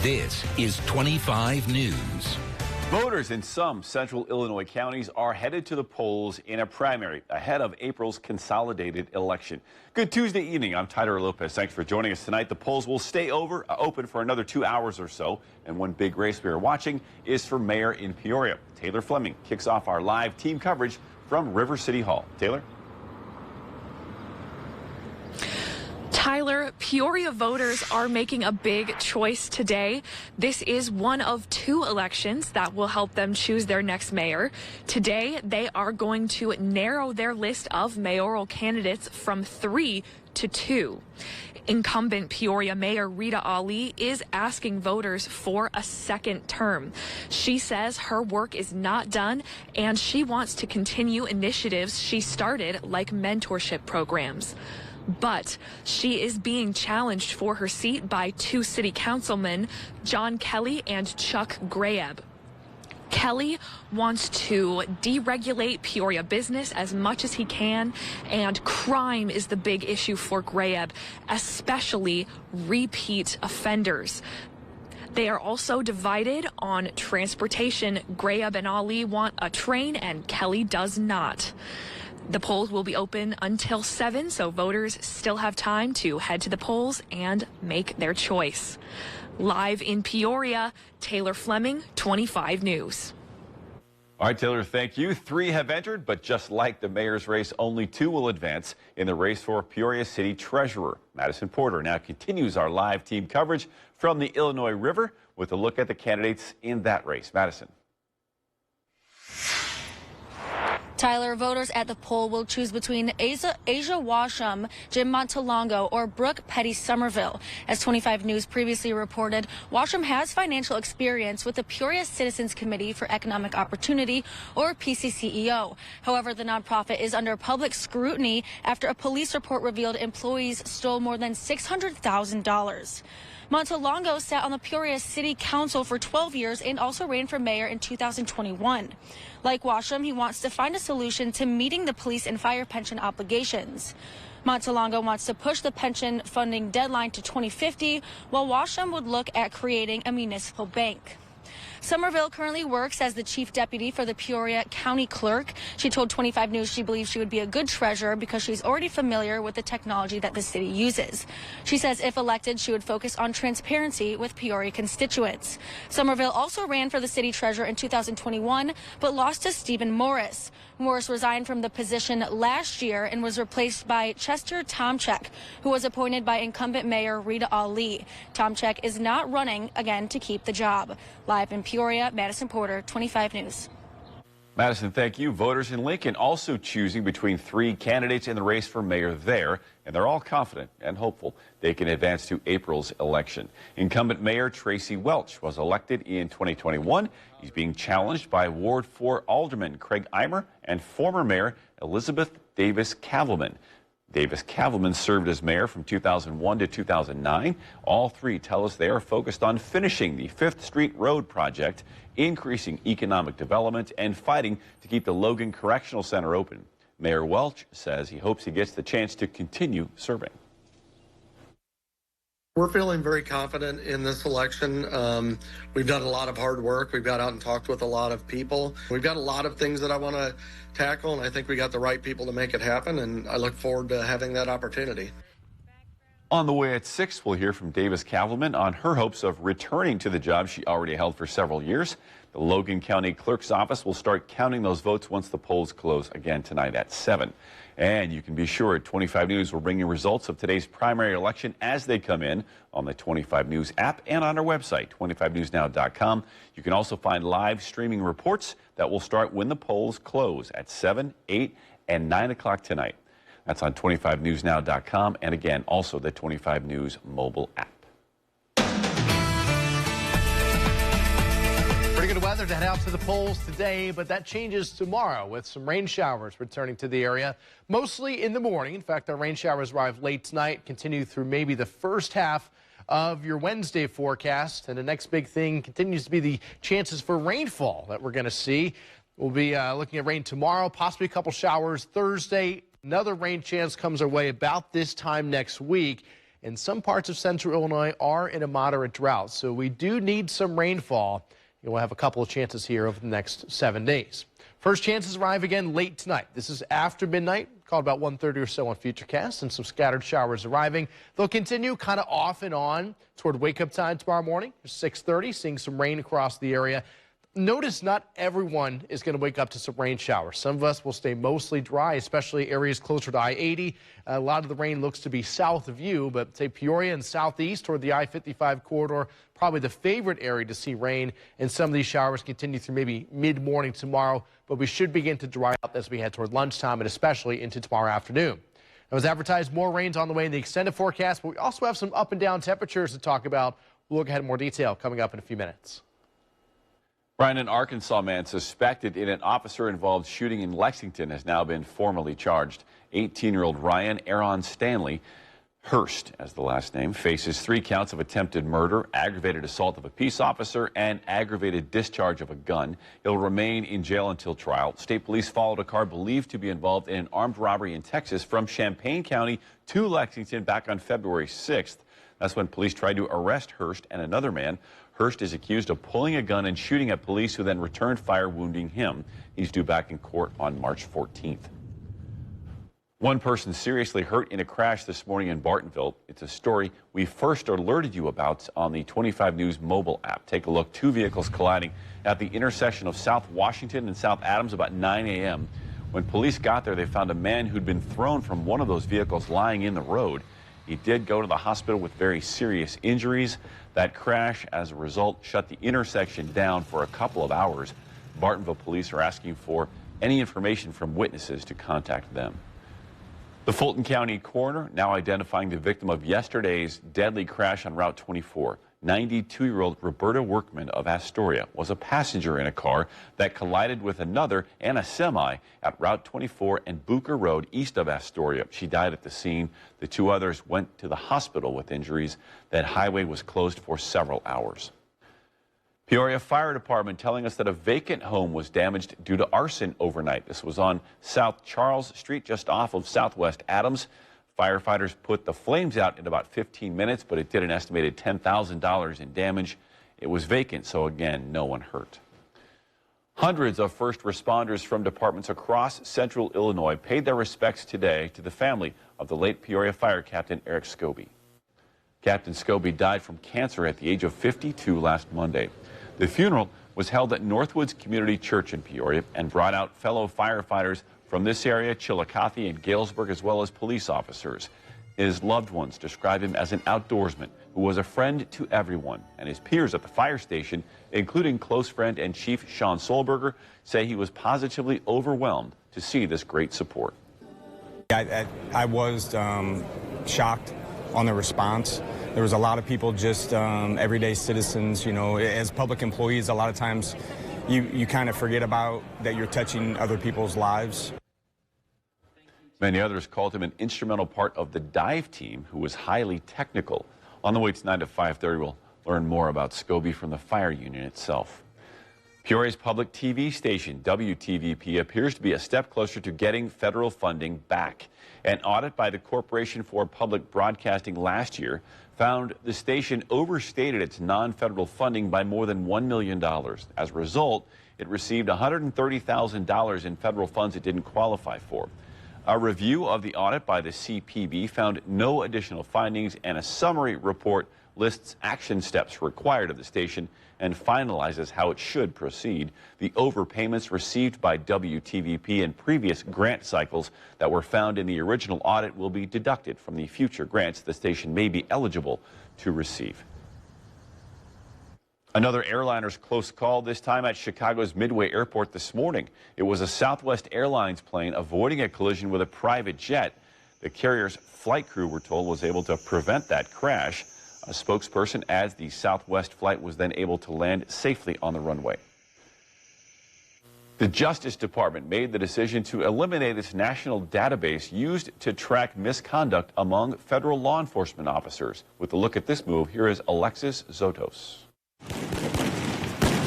This is 25 News. Voters in some central Illinois counties are headed to the polls in a primary ahead of April's consolidated election. Good Tuesday evening. I'm Tyler Lopez. Thanks for joining us tonight. The polls will stay open for another 2 hours or so. And one big race we are watching is for mayor in Peoria. Taylor Fleming kicks off our live team coverage from River City Hall. Taylor? Tyler, Peoria voters are making a big choice today. This is one of 2 elections that will help them choose their next mayor. Today, they are going to narrow their list of mayoral candidates from 3 to 2. Incumbent Peoria Mayor Rita Ali is asking voters for a second term. She says her work is not done and she wants to continue initiatives she started, like mentorship programs. But she is being challenged for her seat by 2 city councilmen, John Kelly and Chuck Grayeb. Kelly wants to deregulate Peoria business as much as he can, and crime is the big issue for Grayeb, especially repeat offenders. They are also divided on transportation. Grayeb and Ali want a train, and Kelly does not. The polls will be open until 7, so voters still have time to head to the polls and make their choice. Live in Peoria, Taylor Fleming, 25 News. All right, Taylor, thank you. 3 have entered, but just like the mayor's race, only 2 will advance in the race for Peoria City Treasurer. Madison Porter now continues our live team coverage from the Illinois River with a look at the candidates in that race. Madison. Tyler, voters at the poll will choose between Asia Washam, Jim Montalongo, or Brooke Petty Somerville. As 25 News previously reported, Washam has financial experience with the Peoria Citizens Committee for Economic Opportunity, or PCCEO. However, the nonprofit is under public scrutiny after a police report revealed employees stole more than $600,000. Montalongo sat on the Peoria City Council for 12 years and also ran for mayor in 2021. Like Washam, he wants to find a solution to meeting the police and fire pension obligations. Montalongo wants to push the pension funding deadline to 2050, while Washam would look at creating a municipal bank. Somerville currently works as the chief deputy for the Peoria County Clerk. She told 25 News she believes she would be a good treasurer because she's already familiar with the technology that the city uses. She says if elected, she would focus on transparency with Peoria constituents. Somerville also ran for the city treasurer in 2021, but lost to Stephen Morris. Morris resigned from the position last year and was replaced by Chester Tomczyk, who was appointed by incumbent mayor Rita Ali. Tomczyk is not running again to keep the job. Live in Peoria, Madison Porter, 25 News. Madison, thank you. Voters in Lincoln also choosing between 3 candidates in the race for mayor there, and they're all confident and hopeful they can advance to April's election. Incumbent Mayor Tracy Welch was elected in 2021. He's being challenged by Ward 4 Alderman Craig Eimer and former Mayor Elizabeth Davis Cavalman. Davis Cavalman served as mayor from 2001 to 2009. All 3 tell us they are focused on finishing the 5th Street Road project, increasing economic development, and fighting to keep the Logan Correctional Center open. Mayor Welch says he hopes he gets the chance to continue serving. We're feeling very confident in this election. We've done a lot of hard work. We've got out and talked with a lot of people. We've got a lot of things that I want to tackle, and I think we got the right people to make it happen, and I look forward to having that opportunity. On the way at 6, we'll hear from Davis Cavalman on her hopes of returning to the job she already held for several years. The Logan County Clerk's Office will start counting those votes once the polls close again tonight at 7. And you can be sure 25 News will bring you results of today's primary election as they come in on the 25 News app and on our website, 25newsnow.com. You can also find live streaming reports that will start when the polls close at 7, 8, and 9 o'clock tonight. That's on 25newsnow.com and again, also the 25 News mobile app. Pretty good weather to head out to the polls today, but that changes tomorrow with some rain showers returning to the area, mostly in the morning. In fact, our rain showers arrive late tonight, continue through maybe the first half of your Wednesday forecast. And the next big thing continues to be the chances for rainfall that we're going to see. We'll be looking at rain tomorrow, possibly a couple showers Thursday. Another rain chance comes our way about this time next week. and some parts of central Illinois are in a moderate drought. So we do need some rainfall. We'll have a couple of chances here over the next 7 days. First chances arrive again late tonight. This is after midnight, called about 1:30 or so on Futurecast, and some scattered showers arriving. They'll continue kind of off and on toward wake-up time tomorrow morning, 6:30, seeing some rain across the area. Notice not everyone is going to wake up to some rain showers. Some of us will stay mostly dry, especially areas closer to I-80. A lot of the rain looks to be south of you, but say Peoria and southeast toward the I-55 corridor, probably the favorite area to see rain. And some of these showers continue through maybe mid-morning tomorrow, but we should begin to dry out as we head toward lunchtime and especially into tomorrow afternoon. It was advertised more rain's on the way in the extended forecast, but we also have some up and down temperatures to talk about. We'll look ahead in more detail coming up in a few minutes. Brian, an Arkansas man suspected in an officer-involved shooting in Lexington has now been formally charged. 18-year-old Ryan Aaron Stanley Hurst, as the last name, faces 3 counts of attempted murder, aggravated assault of a peace officer, and aggravated discharge of a gun. He'll remain in jail until trial. State police followed a car believed to be involved in an armed robbery in Texas from Champaign County to Lexington back on February 6th. That's when police tried to arrest Hurst and another man. Hurst is accused of pulling a gun and shooting at police, who then returned fire, wounding him. He's due back in court on March 14th. One person seriously hurt in a crash this morning in Bartonville. It's a story we first alerted you about on the 25 News mobile app. Take a look. 2 vehicles colliding at the intersection of South Washington and South Adams about 9 a.m. When police got there, they found a man who'd been thrown from one of those vehicles lying in the road. He did go to the hospital with very serious injuries. That crash, as a result, shut the intersection down for a couple of hours. Bartonville police are asking for any information from witnesses to contact them. The Fulton County coroner now identifying the victim of yesterday's deadly crash on Route 24. 92-year-old Roberta Workman of Astoria was a passenger in a car that collided with another and a semi at Route 24 and Booker Road east of Astoria. She died at the scene. The 2 others went to the hospital with injuries. That highway was closed for several hours. Peoria Fire Department telling us that a vacant home was damaged due to arson overnight. This was on South Charles Street, just off of Southwest Adams. Firefighters put the flames out in about 15 minutes, but it did an estimated $10,000 in damage. It was vacant, so again, no one hurt. Hundreds of first responders from departments across central Illinois paid their respects today to the family of the late Peoria Fire Captain Eric Scobie. Captain Scobie died from cancer at the age of 52 last Monday. The funeral was held at Northwoods Community Church in Peoria and brought out fellow firefighters from this area, Chillicothe and Galesburg, as well as police officers. His loved ones describe him as an outdoorsman who was a friend to everyone, and his peers at the fire station, including close friend and Chief Sean Solberger, say he was positively overwhelmed to see this great support. I was shocked on the response. There was a lot of people, just everyday citizens. You know, as public employees, a lot of times you kind of forget about that you're touching other people's lives. Many others called him an instrumental part of the dive team, who was highly technical. On the way tonight at 5:30, we'll learn more about Scobie from the fire union itself. Peoria's public TV station, WTVP, appears to be a step closer to getting federal funding back. An audit by the Corporation for Public Broadcasting last year found the station overstated its non-federal funding by more than $1 million. As a result, it received $130,000 in federal funds it didn't qualify for. A review of the audit by the CPB found no additional findings, and a summary report lists action steps required of the station and finalizes how it should proceed. The overpayments received by WTVP in previous grant cycles that were found in the original audit will be deducted from the future grants the station may be eligible to receive. Another airliner's close call, this time at Chicago's Midway Airport this morning. It was a Southwest Airlines plane avoiding a collision with a private jet. The carrier's flight crew, we're told, was able to prevent that crash. A spokesperson adds the Southwest flight was then able to land safely on the runway. The Justice Department made the decision to eliminate its national database used to track misconduct among federal law enforcement officers. With a look at this move, here is Alexis Zotos.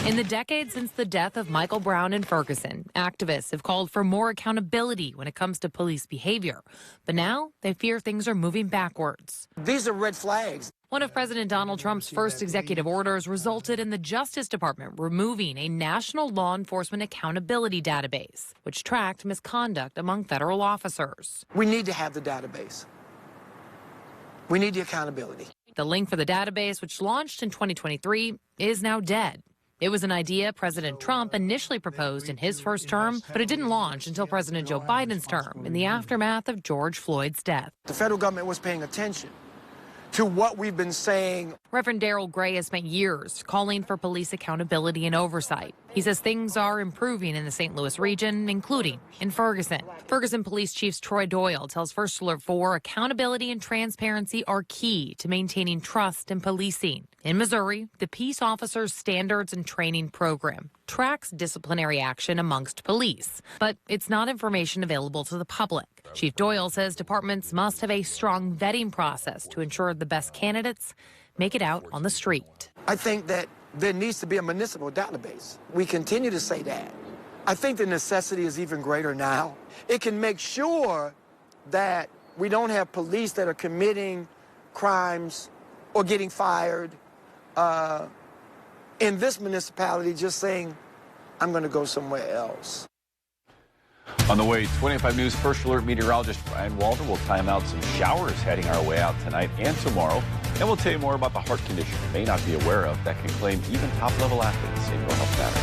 In the decade since the death of Michael Brown in Ferguson, activists have called for more accountability when it comes to police behavior. But now they fear things are moving backwards. These are red flags. One of President Donald Trump's first executive orders resulted in the Justice Department removing a national law enforcement accountability database, which tracked misconduct among federal officers. We need to have the database. We need the accountability. The link for the database, which launched in 2023, is now dead. It was an idea President Trump initially proposed in his first term, but it didn't launch until President Joe Biden's term in the aftermath of George Floyd's death. The federal government was paying attention to what we've been saying. Reverend Darrell Gray has spent years calling for police accountability and oversight. He says things are improving in the St. Louis region, including in Ferguson. Ferguson Police Chief Troy Doyle tells First Alert 4 accountability and transparency are key to maintaining trust in policing. In Missouri, the Peace Officers Standards and Training Program tracks disciplinary action amongst police, but it's not information available to the public. Chief Doyle says departments must have a strong vetting process to ensure the best candidates make it out on the street. I think that there needs to be a municipal database. We continue to say that. I think the necessity is even greater now. It can make sure that we don't have police that are committing crimes or getting fired in this municipality just saying, I'm going to go somewhere else. On the way, 25 News First Alert meteorologist Brian Walter will time out some showers heading our way out tonight and tomorrow. And we'll tell you more about the heart condition you may not be aware of that can claim even top-level athletes in your health matter.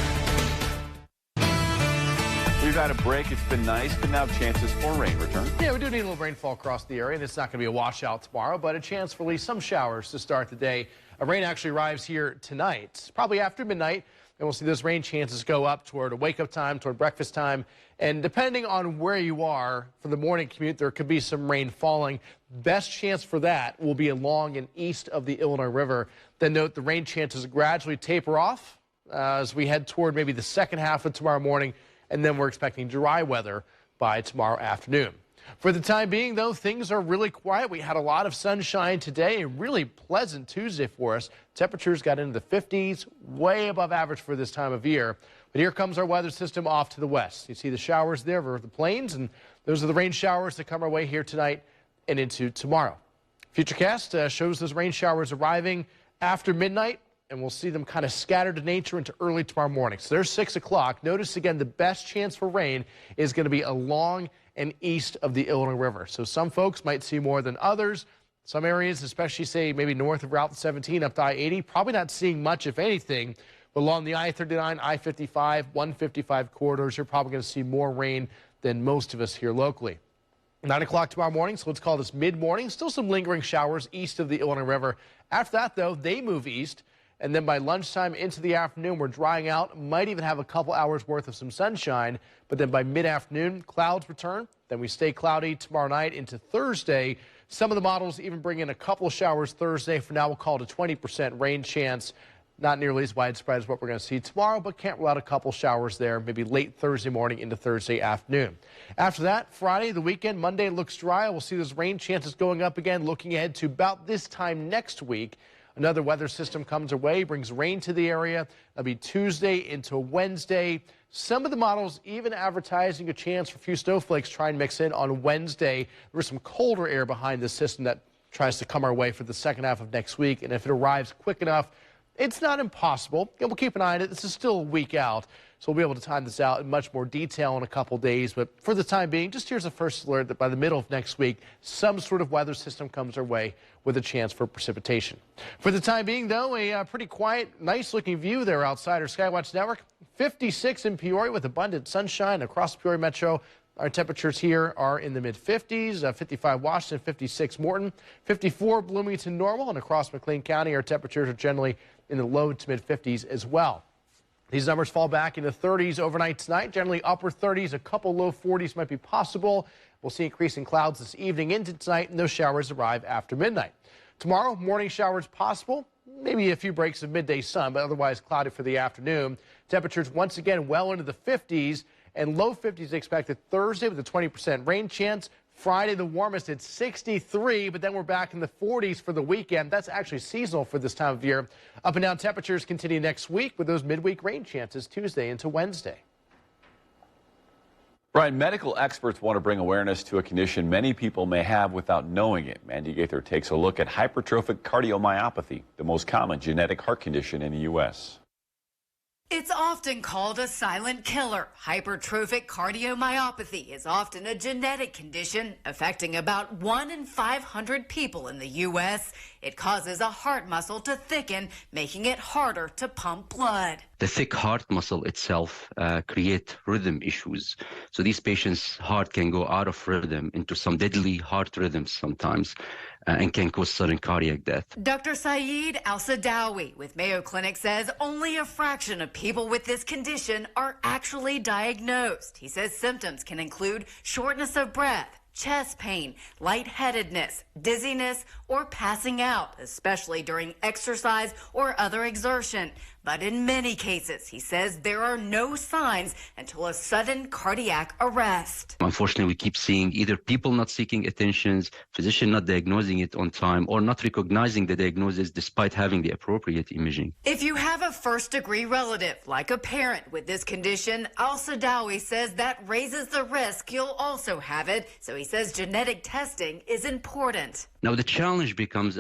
We've had a break. It's been nice, but now chances for rain return. Yeah, we do need a little rainfall across the area, and it's not going to be a washout tomorrow, but a chance for at least some showers to start the day. Rain actually arrives here tonight, probably after midnight. And we'll see those rain chances go up toward a wake-up time, toward breakfast time. And depending on where you are for the morning commute, there could be some rain falling. Best chance for that will be along and east of the Illinois River. Then note the rain chances gradually taper off as we head toward maybe the second half of tomorrow morning. And then we're expecting dry weather by tomorrow afternoon. For the time being, though, things are really quiet. We had a lot of sunshine today, a really pleasant Tuesday for us. Temperatures got into the 50s, way above average for this time of year. But here comes our weather system off to the west. You see the showers there over the plains, and those are the rain showers that come our way here tonight and into tomorrow. Futurecast shows those rain showers arriving after midnight, and we'll see them kind of scattered to nature into early tomorrow morning. So there's 6 o'clock. Notice again, the best chance for rain is going to be along and east of the Illinois River. So some folks might see more than others. Some areas, especially say maybe north of Route 17 up to I-80, probably not seeing much, if anything. But along the I-39, I-55, 155 corridors, you're probably going to see more rain than most of us here locally. 9 o'clock tomorrow morning, so let's call this mid-morning. Still some lingering showers east of the Illinois River. After that, though, they move east. And then by lunchtime into the afternoon, we're drying out. Might even have a couple hours worth of some sunshine. But then by mid-afternoon, clouds return. Then we stay cloudy tomorrow night into Thursday. Some of the models even bring in a couple of showers Thursday. For now, we'll call it a 20% rain chance. Not nearly as widespread as what we're going to see tomorrow, but can't rule out a couple showers there, maybe late Thursday morning into Thursday afternoon. After that, Friday, the weekend, Monday looks dry. We'll see those rain chances going up again, looking ahead to about this time next week. Another weather system comes our way, brings rain to the area. That'll be Tuesday into Wednesday. Some of the models even advertising a chance for a few snowflakes try and mix in on Wednesday. There's some colder air behind the system that tries to come our way for the second half of next week. And if it arrives quick enough, it's not impossible. And we'll keep an eye on it. This is still a week out, so we'll be able to time this out in much more detail in a couple days. But for the time being, just here's a first alert that by the middle of next week, some sort of weather system comes our way with a chance for precipitation. For the time being, though, a pretty quiet, nice-looking view there outside our Skywatch Network. 56 in Peoria with abundant sunshine across the Peoria Metro. Our temperatures here are in the mid-50s, 55 Washington, 56 Morton, 54 Bloomington normal, and across McLean County, our temperatures are generally in the low to mid-50s as well. These numbers fall back into 30s overnight tonight, generally upper 30s, a couple low 40s might be possible. We'll see increasing clouds this evening into tonight, and those showers arrive after midnight. Tomorrow, morning showers possible, maybe a few breaks of midday sun, but otherwise cloudy for the afternoon. Temperatures once again well into the 50s. And low 50s expected Thursday with a 20% rain chance. Friday, the warmest at 63, but then we're back in the 40s for the weekend. That's actually seasonal for this time of year. Up and down temperatures continue next week with those midweek rain chances Tuesday into Wednesday. Brian, medical experts want to bring awareness to a condition many people may have without knowing it. Mandy Gaither takes a look at hypertrophic cardiomyopathy, the most common genetic heart condition in the U.S. It's often called a silent killer. Hypertrophic cardiomyopathy is often a genetic condition affecting about 1 in 500 people in the U.S. It causes a heart muscle to thicken, making it harder to pump blood. The thick heart muscle itself create rhythm issues. So these patients' heart can go out of rhythm into some deadly heart rhythms sometimes and can cause sudden cardiac death. Dr. Saeed Al-Sadawi with Mayo Clinic says only a fraction of people with this condition are actually diagnosed. He says symptoms can include shortness of breath, chest pain, lightheadedness, dizziness, or passing out, especially during exercise or other exertion. But in many cases, he says there are no signs until a sudden cardiac arrest. Unfortunately, we keep seeing either people not seeking attention, physician not diagnosing it on time, or not recognizing the diagnosis despite having the appropriate imaging. If you have a first-degree relative, like a parent with this condition, Al-Sadawi says that raises the risk you'll also have it. So he says genetic testing is important. Now, the challenge becomes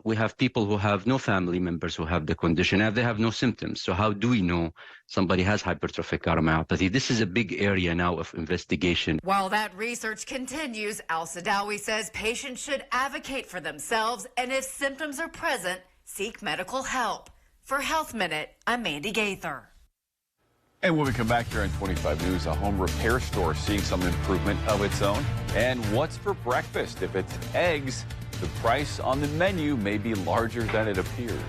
we have people who have no family members who have the condition, and they have no symptoms. So how do we know somebody has hypertrophic cardiomyopathy? This is a big area now of investigation. While that research continues, Al-Sadawi says patients should advocate for themselves, and if symptoms are present, seek medical help. For Health Minute, I'm Mandy Gaither. And when we come back here on 25 News, a home repair store seeing some improvement of its own. And what's for breakfast? If it's eggs, the price on the menu may be larger than it appears.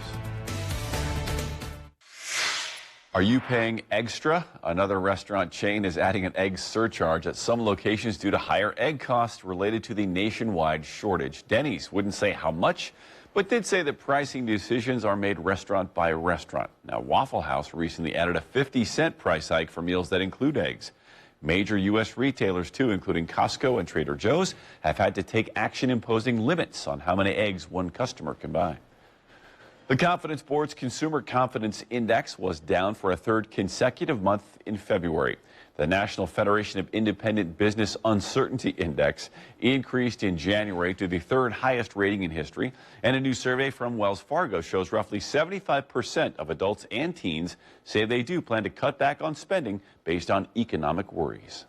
Are you paying extra? Another restaurant chain is adding an egg surcharge at some locations due to higher egg costs related to the nationwide shortage. Denny's wouldn't say how much, but did say that pricing decisions are made restaurant by restaurant. Now, Waffle House recently added a 50-cent price hike for meals that include eggs. Major U.S. retailers, too, including Costco and Trader Joe's, have had to take action imposing limits on how many eggs one customer can buy. The Confidence Board's Consumer Confidence Index was down for a third consecutive month in February. The National Federation of Independent Business Uncertainty Index increased in January to the third highest rating in history, and a new survey from Wells Fargo shows roughly 75% of adults and teens say they do plan to cut back on spending based on economic worries.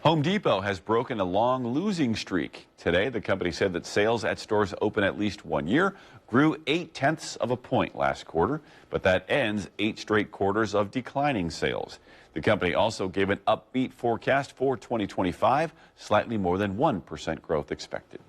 Home Depot has broken a long losing streak. Today, the company said that sales at stores open at least 1 year grew 0.8 of a point last quarter, but that ends 8 straight quarters of declining sales. The company also gave an upbeat forecast for 2025, slightly more than 1% growth expected.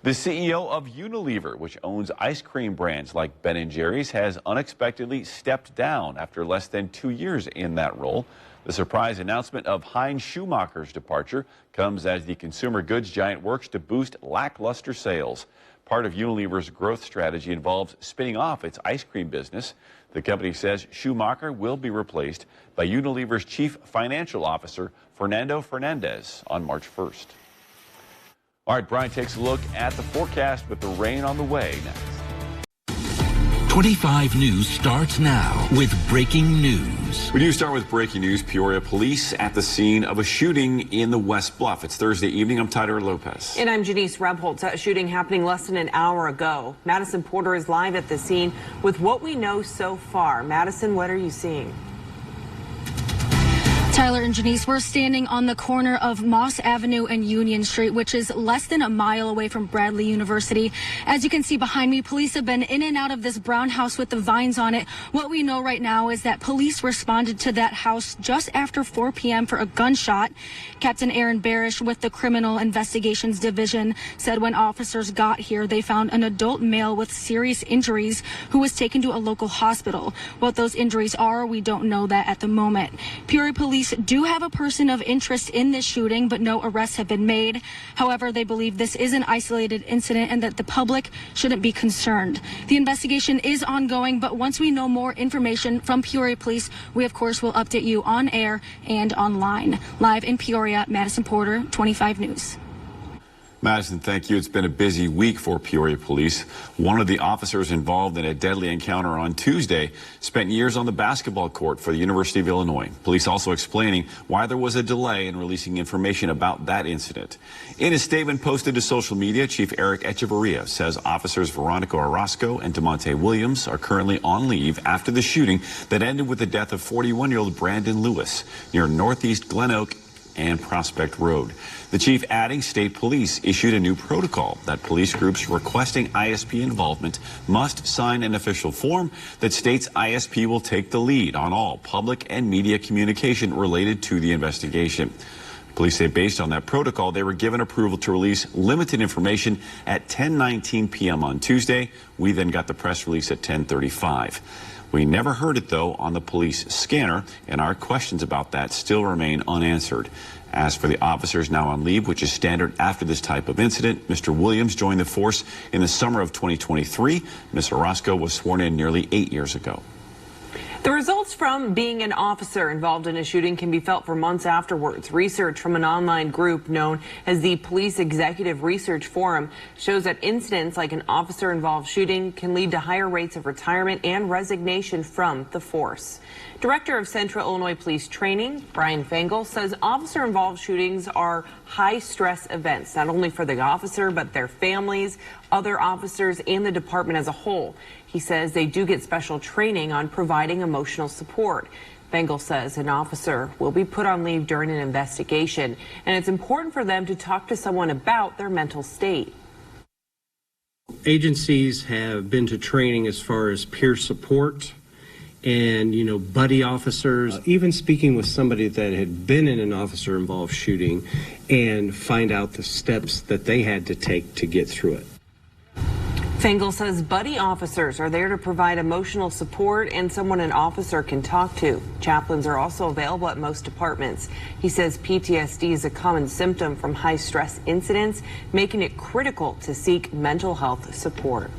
The CEO of Unilever, which owns ice cream brands like Ben & Jerry's, has unexpectedly stepped down after less than 2 years in that role. The surprise announcement of Heinz Schumacher's departure comes as the consumer goods giant works to boost lackluster sales. Part of Unilever's growth strategy involves spinning off its ice cream business. The company says Schumacher will be replaced by Unilever's chief financial officer, Fernando Fernandez, on March 1st. All right, Brian takes a look at the forecast with the rain on the way next. 25 News starts now with breaking news. We do start with breaking news. Peoria police at the scene of a shooting in the West Bluff. It's Thursday evening. I'm Tyler Lopez. And I'm Janice Rebholz. A shooting happening less than an hour ago. Madison Porter is live at the scene with what we know so far. Madison, what are you seeing? Tyler and Janice, we're standing on the corner of Moss Avenue and Union Street, which is less than a mile away from Bradley University. As you can see behind me, police have been in and out of this brown house with the vines on it. What we know right now is that police responded to that house just after 4 p.m. for a gunshot. Captain Aaron Barish with the Criminal Investigations Division said when officers got here, they found an adult male with serious injuries who was taken to a local hospital. What those injuries are, we don't know that at the moment. Peoria police do have a person of interest in this shooting, but no arrests have been made. However, they believe this is an isolated incident and that the public shouldn't be concerned. The investigation is ongoing, but once we know more information from Peoria Police, we of course will update you on air and online. Live in Peoria, Madison Porter, 25 News. Madison, thank you. It's been a busy week for Peoria police. One of the officers involved in a deadly encounter on Tuesday spent years on the basketball court for the University of Illinois. Police also explaining why there was a delay in releasing information about that incident. In a statement posted to social media, Chief Eric Echevarria says officers Veronica Orozco and DeMonte Williams are currently on leave after the shooting that ended with the death of 41-year-old Brandon Lewis near Northeast Glen Oak and Prospect Road. The chief adding state police issued a new protocol that police groups requesting ISP involvement must sign an official form that states ISP will take the lead on all public and media communication related to the investigation. Police say based on that protocol, they were given approval to release limited information at 10:19 p.m. on Tuesday. We then got the press release at 10:35. We never heard it, though, on the police scanner, and our questions about that still remain unanswered. As for the officers now on leave, which is standard after this type of incident, Mr. Williams joined the force in the summer of 2023. Ms. Orozco was sworn in nearly 8 years ago. The results from being an officer involved in a shooting can be felt for months afterwards. Research from an online group known as the Police Executive Research Forum shows that incidents like an officer-involved shooting can lead to higher rates of retirement and resignation from the force. Director of Central Illinois Police Training, Brian Fengel, says officer-involved shootings are high-stress events, not only for the officer, but their families, other officers, and the department as a whole. He says they do get special training on providing emotional support. Fengel says an officer will be put on leave during an investigation, and it's important for them to talk to someone about their mental state. Agencies have been to training as far as peer support and, buddy officers, even speaking with somebody that had been in an officer-involved shooting and find out the steps that they had to take to get through it. Fengel says buddy officers are there to provide emotional support and someone an officer can talk to. Chaplains are also available at most departments. He says PTSD is a common symptom from high-stress incidents, making it critical to seek mental health support.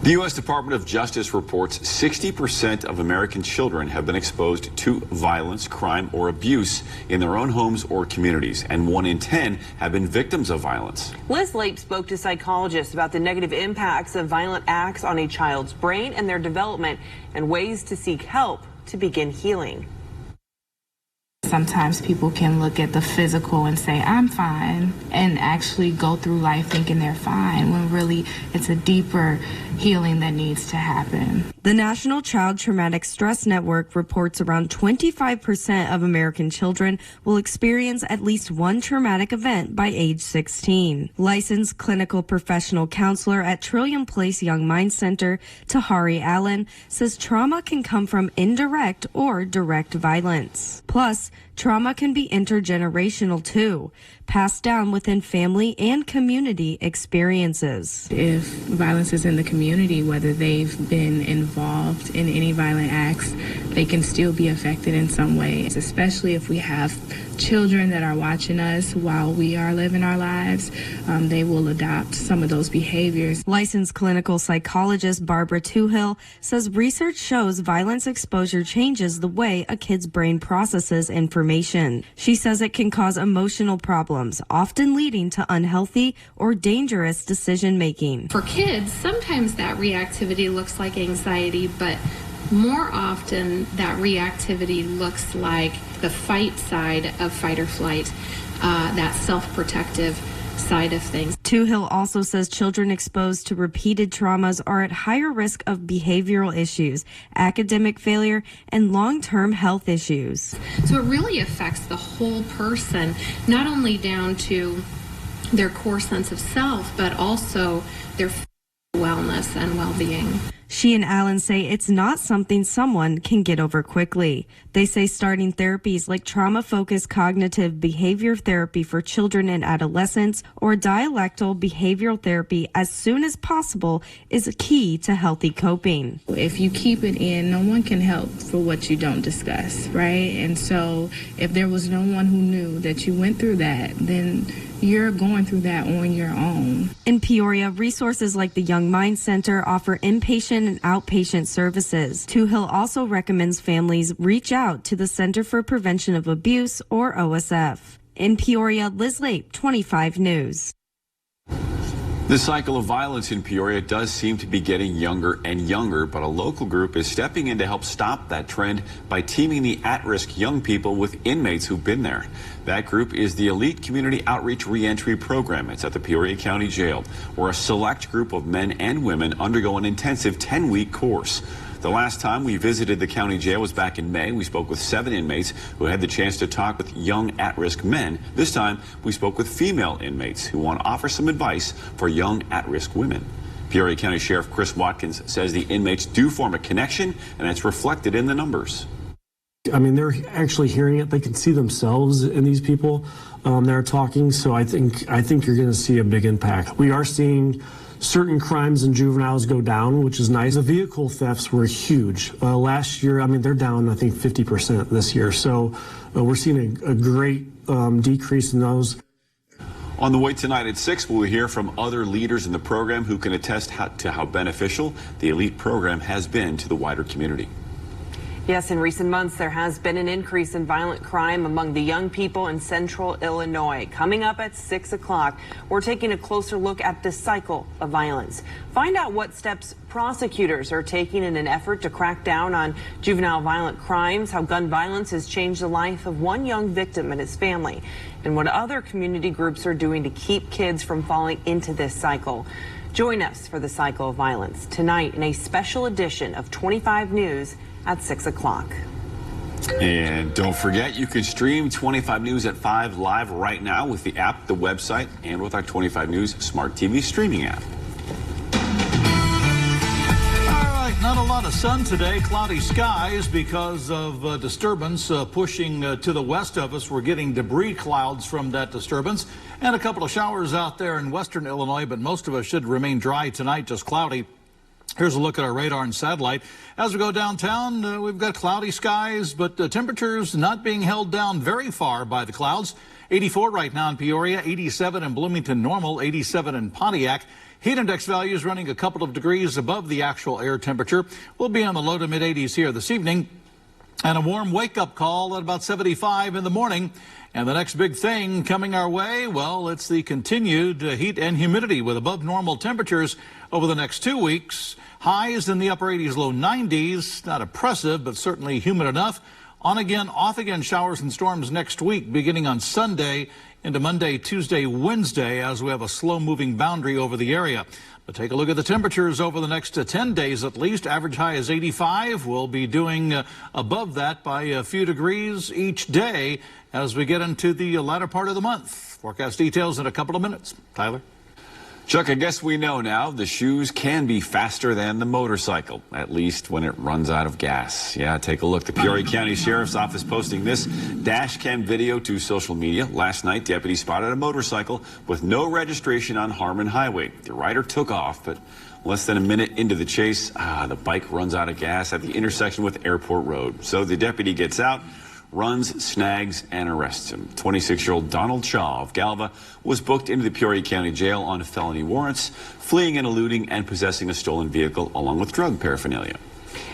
The U.S. Department of Justice reports 60% of American children have been exposed to violence, crime, or abuse in their own homes or communities, and 1 in 10 have been victims of violence. Liz Lape spoke to psychologists about the negative impacts of violent acts on a child's brain and their development and ways to seek help to begin healing. Sometimes people can look at the physical and say, I'm fine, and actually go through life thinking they're fine, when really it's a deeper healing that needs to happen. The National Child Traumatic Stress Network reports around 25% of American children will experience at least one traumatic event by age 16. Licensed clinical professional counselor at Trillium Place Young Mind Center, Tahari Allen, says trauma can come from indirect or direct violence. Plus, trauma can be intergenerational too, passed down within family and community experiences. If violence is in the community, whether they've been involved in any violent acts, they can still be affected in some way, especially if we have children that are watching us while we are living our lives. They will adopt some of those behaviors. Licensed clinical psychologist Barbara Toohill says research shows violence exposure changes the way a kid's brain processes information. She says it can cause emotional problems, often leading to unhealthy or dangerous decision making. For kids, sometimes that reactivity looks like anxiety, but more often that reactivity looks like the fight side of fight or flight, that self-protective side of things. Toohill also says children exposed to repeated traumas are at higher risk of behavioral issues, academic failure, and long-term health issues. So it really affects the whole person, not only down to their core sense of self, but also their wellness and well-being. She and Allen say it's not something someone can get over quickly. They say starting therapies like trauma-focused cognitive behavior therapy for children and adolescents or dialectal behavioral therapy as soon as possible is a key to healthy coping. If you keep it in, no one can help for what you don't discuss, right? And so if there was no one who knew that you went through that, then you're going through that on your own. In Peoria, resources like the Young Mind Center offer inpatient and outpatient services. Toohill also recommends families reach out to the Center for Prevention of Abuse, or OSF. In Peoria, Liz Lape, 25 News. The cycle of violence in Peoria does seem to be getting younger and younger, but a local group is stepping in to help stop that trend by teaming the at-risk young people with inmates who've been there. That group is the Elite Community Outreach Reentry Program. It's at the Peoria County Jail, where a select group of men and women undergo an intensive 10-week course. The last time we visited the county jail was back in May. We spoke with 7 inmates who had the chance to talk with young at-risk men. This time, we spoke with female inmates who want to offer some advice for young at-risk women. Peoria County Sheriff Chris Watkins says the inmates do form a connection, and it's reflected in the numbers. I mean, they're actually hearing it. They can see themselves in these people that are talking. So I think you're going to see a big impact. We are seeing certain crimes in juveniles go down, which is nice. The vehicle thefts were huge. Last year, I mean, they're down, I think, 50% this year. So we're seeing a great decrease in those. On the way tonight at 6, we'll hear from other leaders in the program who can attest to how beneficial the Elite program has been to the wider community. Yes, in recent months, there has been an increase in violent crime among the young people in central Illinois. Coming up at 6 o'clock, we're taking a closer look at this cycle of violence. Find out what steps prosecutors are taking in an effort to crack down on juvenile violent crimes, how gun violence has changed the life of one young victim and his family, and what other community groups are doing to keep kids from falling into this cycle. Join us for the cycle of violence tonight in a special edition of 25 News at 6 o'clock. And don't forget, you can stream 25 News at 5 live right now with the app, the website, and with our 25 News Smart TV streaming app. All right, not a lot of sun today. Cloudy skies because of disturbance pushing to the west of us. We're getting debris clouds from that disturbance and a couple of showers out there in western Illinois, but most of us should remain dry tonight, just cloudy. Here's a look at our radar and satellite. As we go downtown, we've got cloudy skies, but temperatures not being held down very far by the clouds. 84 right now in Peoria, 87 in Bloomington normal, 87 in Pontiac. Heat index values running a couple of degrees above the actual air temperature. We'll be on the low to mid 80s here this evening. And a warm wake-up call at about 75 in the morning. And the next big thing coming our way, well, it's the continued heat and humidity with above normal temperatures over the next 2 weeks. Highs in the upper 80s, low 90s. Not oppressive, but certainly humid enough. On again, off again showers and storms next week, beginning on Sunday into Monday, Tuesday, Wednesday, as we have a slow-moving boundary over the area. But take a look at the temperatures over the next 10 days at least. Average high is 85. We'll be doing above that by a few degrees each day as we get into the latter part of the month. Forecast details in a couple of minutes. Tyler? Chuck, I guess we know now the shoes can be faster than the motorcycle, at least when it runs out of gas. Yeah, take a look. The Peoria County Sheriff's Office posting this dash cam video to social media. Last night, deputies spotted a motorcycle with no registration on Harmon Highway. The rider took off, but less than a minute into the chase, the bike runs out of gas at the intersection with Airport Road. So the deputy gets out, runs, snags, and arrests him. 26-year-old Donald Shaw of Galva was booked into the Peoria County Jail on felony warrants, fleeing and eluding and possessing a stolen vehicle along with drug paraphernalia.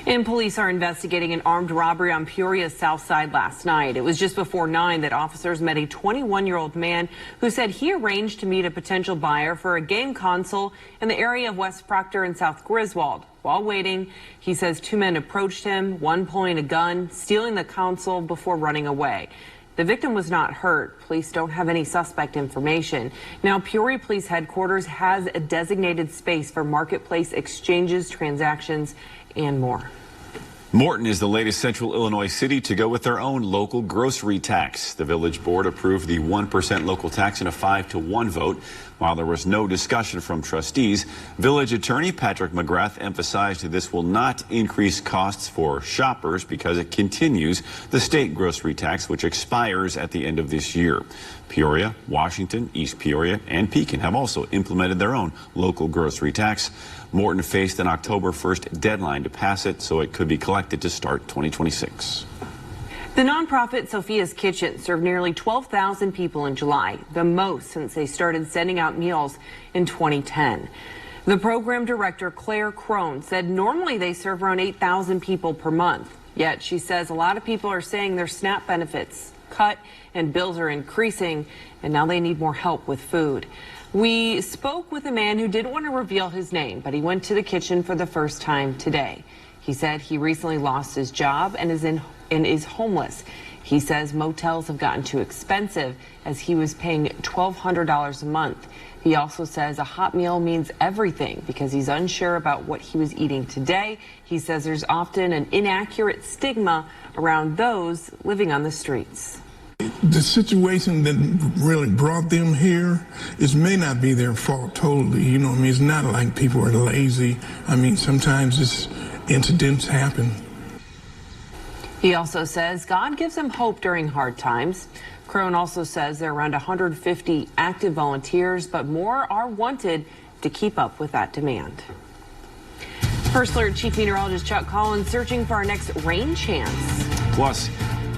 And police are investigating an armed robbery on Peoria's south side last night. It was just before 9 that officers met a 21-year-old man who said he arranged to meet a potential buyer for a game console in the area of West Proctor and South Griswold. While waiting, he says 2 men approached him, one pulling a gun, stealing the console before running away. The victim was not hurt. Police don't have any suspect information. Now, Peoria Police Headquarters has a designated space for marketplace exchanges, transactions, and more. Morton is the latest central Illinois city to go with their own local grocery tax. The village board approved the 1% local tax in a 5-to-1 vote. While there was no discussion from trustees, village attorney Patrick McGrath emphasized that this will not increase costs for shoppers because it continues the state grocery tax, which expires at the end of this year. Peoria, Washington, East Peoria, and Pekin have also implemented their own local grocery tax. Morton faced an October 1st deadline to pass it, so it could be collected to start 2026. The nonprofit Sophia's Kitchen served nearly 12,000 people in July, the most since they started sending out meals in 2010. The program director, Claire Crone, said normally they serve around 8,000 people per month. Yet she says a lot of people are saying their SNAP benefits cut and bills are increasing, and now they need more help with food. We spoke with a man who didn't want to reveal his name, but he went to the kitchen for the first time today. He said he recently lost his job and is homeless. He says motels have gotten too expensive as he was paying $1,200 a month. He also says a hot meal means everything because he's unsure about what he was eating today. He says there's often an inaccurate stigma around those living on the streets. The situation that really brought them here may not be their fault totally. You know what I mean? It's not like people are lazy. I mean, sometimes incidents happen. He also says God gives him hope during hard times. Crone also says there are around 150 active volunteers, but more are wanted to keep up with that demand. First Alert Chief Meteorologist Chuck Collins searching for our next rain chance. Plus,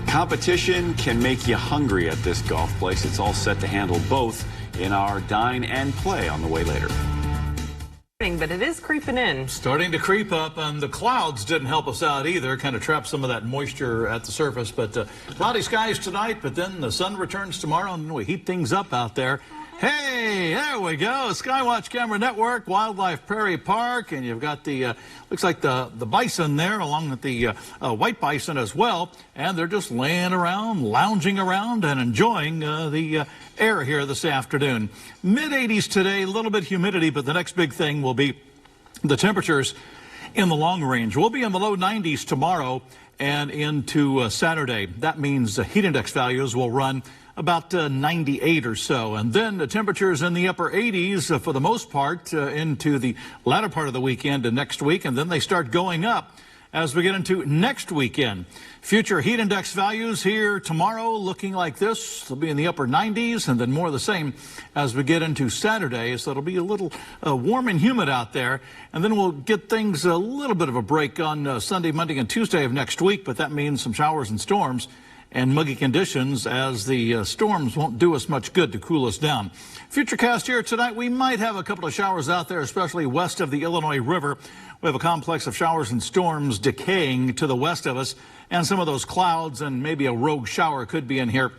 competition can make you hungry at this golf place. It's all set to handle both in our Dine and Play on the way later. But it is creeping in. Starting to creep up, and the clouds didn't help us out either. Kind of trapped some of that moisture at the surface. But cloudy skies tonight, but then the sun returns tomorrow, and we heat things up out there. Hey, there we go. Skywatch Camera Network, Wildlife Prairie Park, and you've got the, looks like the bison there, along with the white bison as well. And they're just laying around, lounging around, and enjoying the air here this afternoon. Mid-80s today, a little bit humidity, but the next big thing will be the temperatures in the long range. We'll be in the low 90s tomorrow and into Saturday. That means the heat index values will run about 98 or so. And then the temperatures in the upper 80s for the most part into the latter part of the weekend and next week. And then they start going up as we get into next weekend. Future heat index values here tomorrow looking like this. They'll be in the upper 90s and then more of the same as we get into Saturday. So it'll be a little warm and humid out there. And then we'll get things a little bit of a break on Sunday, Monday, and Tuesday of next week. But that means some showers and storms and muggy conditions as the storms won't do us much good to cool us down. Futurecast here tonight, we might have a couple of showers out there, especially west of the Illinois River. We have a complex of showers and storms decaying to the west of us, and some of those clouds and maybe a rogue shower could be in here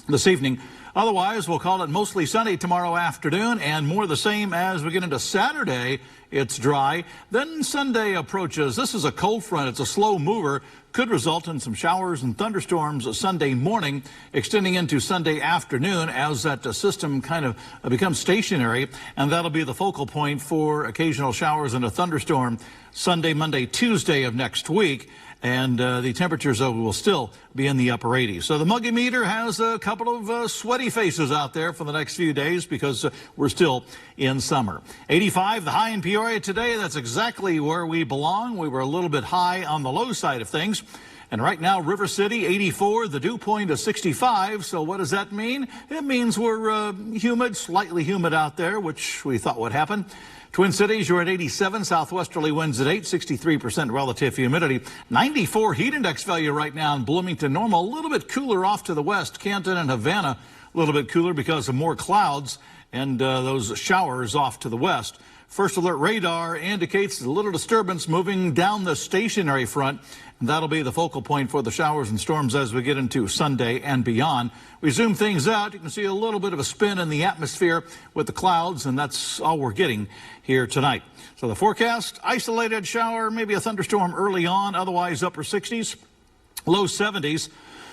this evening. Otherwise, we'll call it mostly sunny tomorrow afternoon and more the same as we get into Saturday. It's dry. Then Sunday approaches. This is a cold front. It's a slow mover. Could result in some showers and thunderstorms Sunday morning, extending into Sunday afternoon as that system kind of becomes stationary. And that'll be the focal point for occasional showers and a thunderstorm Sunday, Monday, Tuesday of next week. And the temperatures will still be in the upper 80s. So the muggy meter has a couple of sweaty faces out there for the next few days because we're still in summer. 85, the high in Peoria today. That's exactly where we belong. We were a little bit high on the low side of things. And right now, River City, 84, the dew point is 65. So what does that mean? It means we're humid, slightly humid out there, which we thought would happen. Twin Cities, you're at 87, southwesterly winds at 8, 63% relative humidity. 94 heat index value right now in Bloomington, normal, a little bit cooler off to the west. Canton and Havana, a little bit cooler because of more clouds and those showers off to the west. First Alert radar indicates a little disturbance moving down the stationary front. And that'll be the focal point for the showers and storms as we get into Sunday and beyond. We zoom things out. You can see a little bit of a spin in the atmosphere with the clouds, and that's all we're getting here tonight. So the forecast, isolated shower, maybe a thunderstorm early on, otherwise upper 60s, low 70s.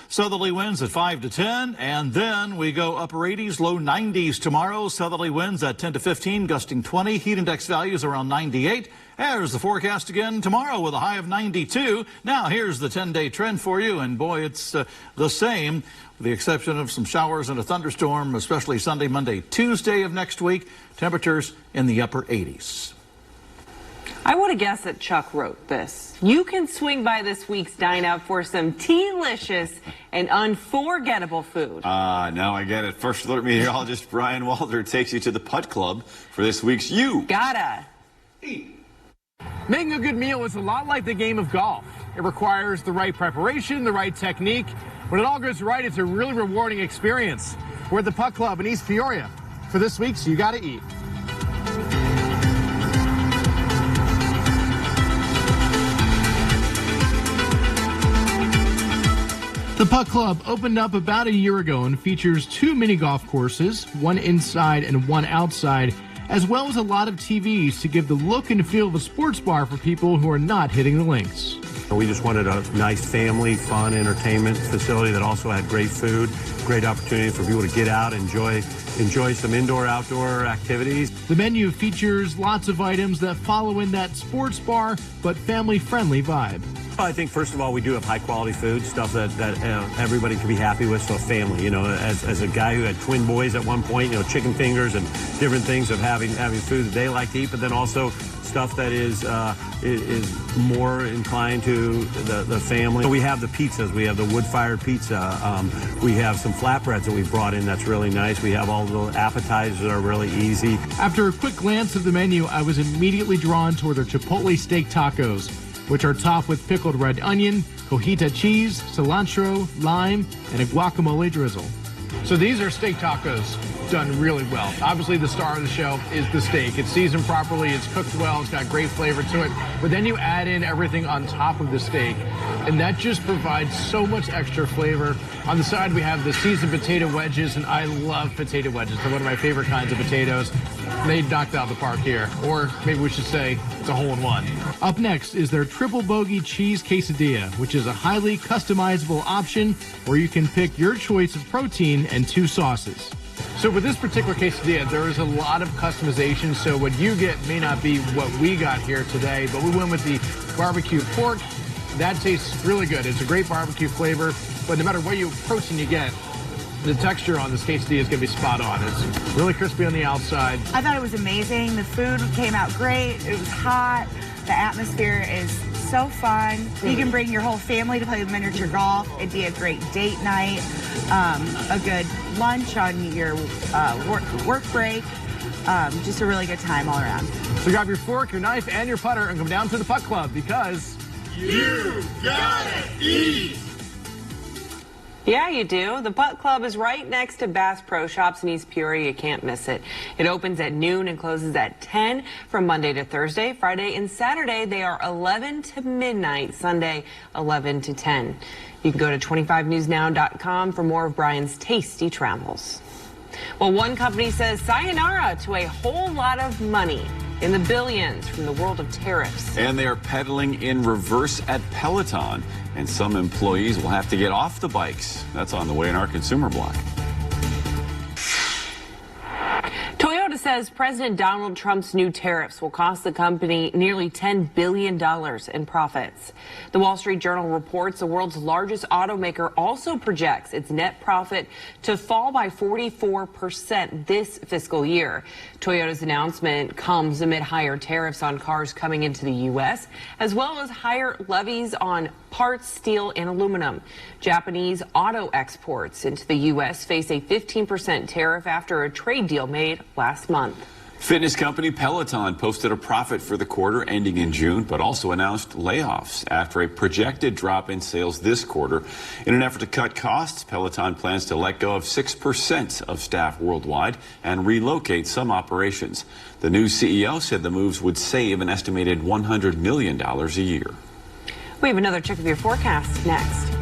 Southerly winds at 5 to 10, and then we go upper 80s, low 90s tomorrow. Southerly winds at 10 to 15, gusting 20. Heat index values around 98. There's the forecast again tomorrow with a high of 92. Now here's the 10-day trend for you, and boy, it's the same, with the exception of some showers and a thunderstorm, especially Sunday, Monday, Tuesday of next week. Temperatures in the upper 80s. I would have guessed that Chuck wrote this. You can swing by this week's Dine Out for some delicious and unforgettable food. Now I get it. First Alert meteorologist Brian Walter takes you to the Putt Club for this week's You Gotta Eat. Making a good meal is a lot like the game of golf. It requires the right preparation, the right technique. When it all goes right, it's a really rewarding experience. We're at the Putt Club in East Peoria for this week's You Gotta Eat. The Putt Club opened up about a year ago and features 2 mini golf courses, one inside and one outside, as well as a lot of TVs to give the look and feel of a sports bar for people who are not hitting the links. We just wanted a nice family, fun entertainment facility that also had great food, great opportunity for people to get out, enjoy some indoor-outdoor activities. The menu features lots of items that follow in that sports bar but family-friendly vibe. I think, first of all, we do have high-quality food, stuff that everybody can be happy with, so a family. You know, as a guy who had twin boys at one point, you know, chicken fingers and different things of having food that they like to eat, but then also stuff that is more inclined to the family. So we have the pizzas. We have the wood-fired pizza. We have some flatbreads that we've brought in that's really nice. We have all the appetizers that are really easy. After a quick glance at the menu, I was immediately drawn toward their Chipotle steak tacos, which are topped with pickled red onion, cojita cheese, cilantro, lime, and a guacamole drizzle. So these are steak tacos done really well. Obviously, the star of the show is the steak. It's seasoned properly, it's cooked well, it's got great flavor to it, but then you add in everything on top of the steak, and that just provides so much extra flavor. On the side, we have the seasoned potato wedges, and I love potato wedges. They're one of my favorite kinds of potatoes. They knocked out the park here, or maybe we should say it's a hole-in-one. Up next is their triple bogey cheese quesadilla, which is a highly customizable option where you can pick your choice of protein and 2 sauces. So with this particular quesadilla, there is a lot of customization, so what you get may not be what we got here today, but we went with the barbecue pork. That tastes really good. It's a great barbecue flavor, but no matter what protein you get, the texture on this quesadilla is going to be spot on. It's really crispy on the outside. I thought it was amazing. The food came out great. It was hot. The atmosphere is so fun. You can bring your whole family to play miniature golf. It'd be a great date night, a good lunch on your work break. Just a really good time all around. So grab your fork, your knife, and your putter and come down to the Putt Club because you gotta eat. Yeah, you do. The Putt Club is right next to Bass Pro Shops in East Peoria. You can't miss it. It opens at noon and closes at 10 from Monday to Thursday. Friday and Saturday, they are 11 to midnight. Sunday, 11 to 10. You can go to 25newsnow.com for more of Brian's tasty travels. Well, one company says sayonara to a whole lot of money in the billions from the world of tariffs. And they are pedaling in reverse at Peloton. And some employees will have to get off the bikes. That's on the way in our consumer block. Toyota says President Donald Trump's new tariffs will cost the company nearly $10 billion in profits. The Wall Street Journal reports the world's largest automaker also projects its net profit to fall by 44% this fiscal year. Toyota's announcement comes amid higher tariffs on cars coming into the U.S., as well as higher levies on parts, steel, and aluminum. Japanese auto exports into the U.S. face a 15% tariff after a trade deal made last month. Fitness company Peloton posted a profit for the quarter ending in June, but also announced layoffs after a projected drop in sales this quarter. In an effort to cut costs, Peloton plans to let go of 6% of staff worldwide and relocate some operations. The new CEO said the moves would save an estimated $100 million a year. We have another check of your forecast next.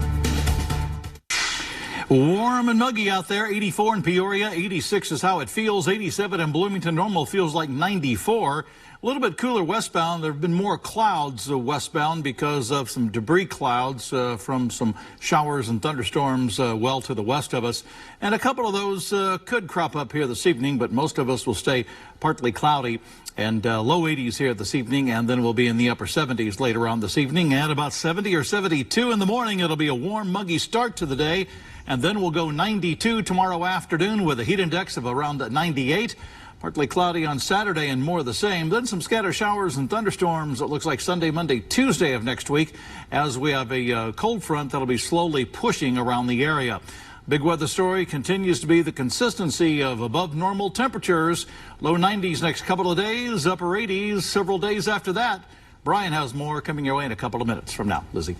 Warm and muggy out there. 84 in Peoria, 86 is how it feels. 87 in Bloomington. Normal feels like 94. A little bit cooler westbound. There have been more clouds westbound because of some debris clouds from some showers and thunderstorms well to the west of us. And a couple of those could crop up here this evening, but most of us will stay partly cloudy. And low 80s here this evening, and then we'll be in the upper 70s later on this evening. And about 70 or 72 in the morning, it'll be a warm, muggy start to the day. And then we'll go 92 tomorrow afternoon with a heat index of around 98. Partly cloudy on Saturday and more of the same. Then some scattered showers and thunderstorms, it looks like Sunday, Monday, Tuesday of next week, as we have a cold front that'll be slowly pushing around the area. Big weather story continues to be the consistency of above normal temperatures. Low 90s next couple of days, upper 80s several days after that. Brian has more coming your way in a couple of minutes from now. Lizzie.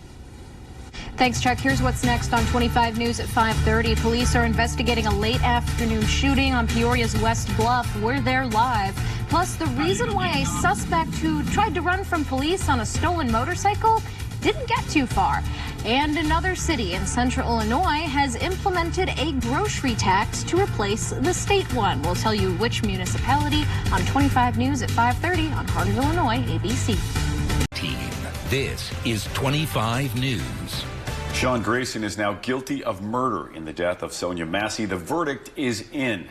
Thanks, Chuck. Here's what's next on 25 News at 5:30. Police are investigating a late afternoon shooting on Peoria's West Bluff. We're there live. Plus, the reason why a suspect who tried to run from police on a stolen motorcycle didn't get too far. And another city in central Illinois has implemented a grocery tax to replace the state one. We'll tell you which municipality on 25 News at 5:30 on Heart of Illinois, ABC. This is 25 News. Sean Grayson is now guilty of murder in the death of Sonia Massey. The verdict is in.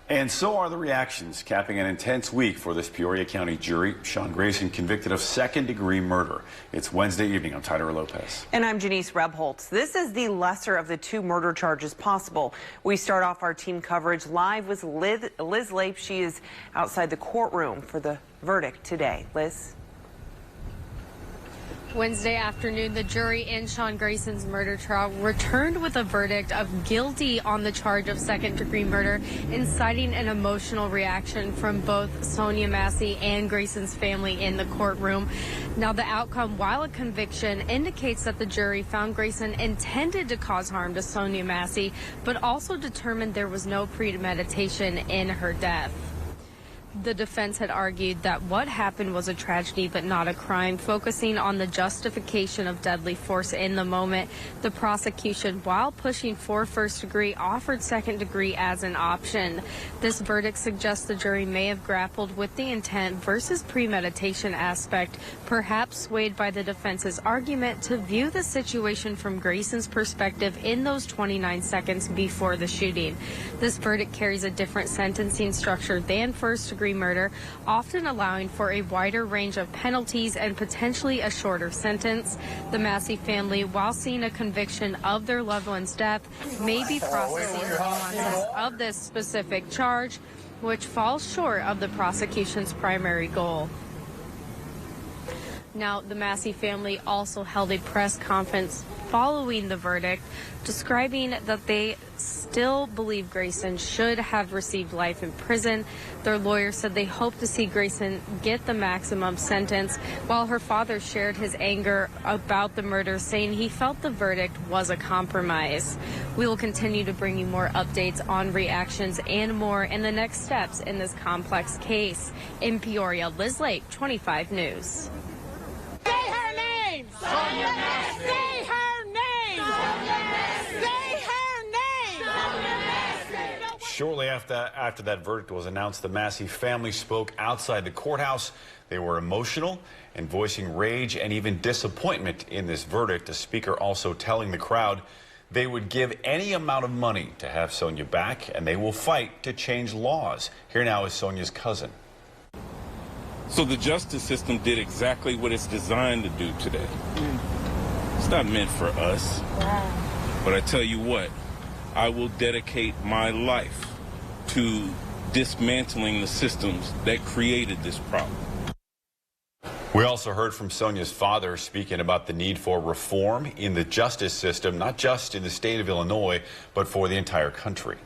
And so are the reactions, capping an intense week for this Peoria County jury. Sean Grayson convicted of second-degree murder. It's Wednesday evening. I'm Tyler Lopez. And I'm Janice Rebholz. This is the lesser of the two murder charges possible. We start off our team coverage live with Liz Lape. She is outside the courtroom for the verdict today. Liz? Wednesday afternoon, the jury in Sean Grayson's murder trial returned with a verdict of guilty on the charge of second-degree murder, inciting an emotional reaction from both Sonia Massey and Grayson's family in the courtroom. Now, the outcome, while a conviction, indicates that the jury found Grayson intended to cause harm to Sonia Massey, but also determined there was no premeditation in her death. The defense had argued that what happened was a tragedy but not a crime, focusing on the justification of deadly force in the moment. The prosecution, while pushing for first degree, offered second degree as an option. This verdict suggests the jury may have grappled with the intent versus premeditation aspect, perhaps swayed by the defense's argument to view the situation from Grayson's perspective in those 29 seconds before the shooting. This verdict carries a different sentencing structure than first degree murder, often allowing for a wider range of penalties and potentially a shorter sentence. The Massey family, while seeing a conviction of their loved one's death, may be processing the nuances of this specific charge, which falls short of the prosecution's primary goal. Now, the Massey family also held a press conference following the verdict, describing that they still believe Grayson should have received life in prison. Their lawyer said they hope to see Grayson get the maximum sentence, while her father shared his anger about the murder, saying he felt the verdict was a compromise. We will continue to bring you more updates on reactions and more in the next steps in this complex case. In Peoria, Liz Lake, 25 News. Say her name! Sonia Massey! Say her name! Sonia Massey! Say her name! Sonia Massey! Shortly after that verdict was announced, the Massey family spoke outside the courthouse. They were emotional and voicing rage and even disappointment in this verdict. The speaker also telling the crowd they would give any amount of money to have Sonia back, and they will fight to change laws. Here now is Sonia's cousin. So the justice system did exactly what it's designed to do today. It's not meant for us. But I tell you what, I will dedicate my life to dismantling the systems that created this problem. We also heard from Sonia's father speaking about the need for reform in the justice system, not just in the state of Illinois, but for the entire country.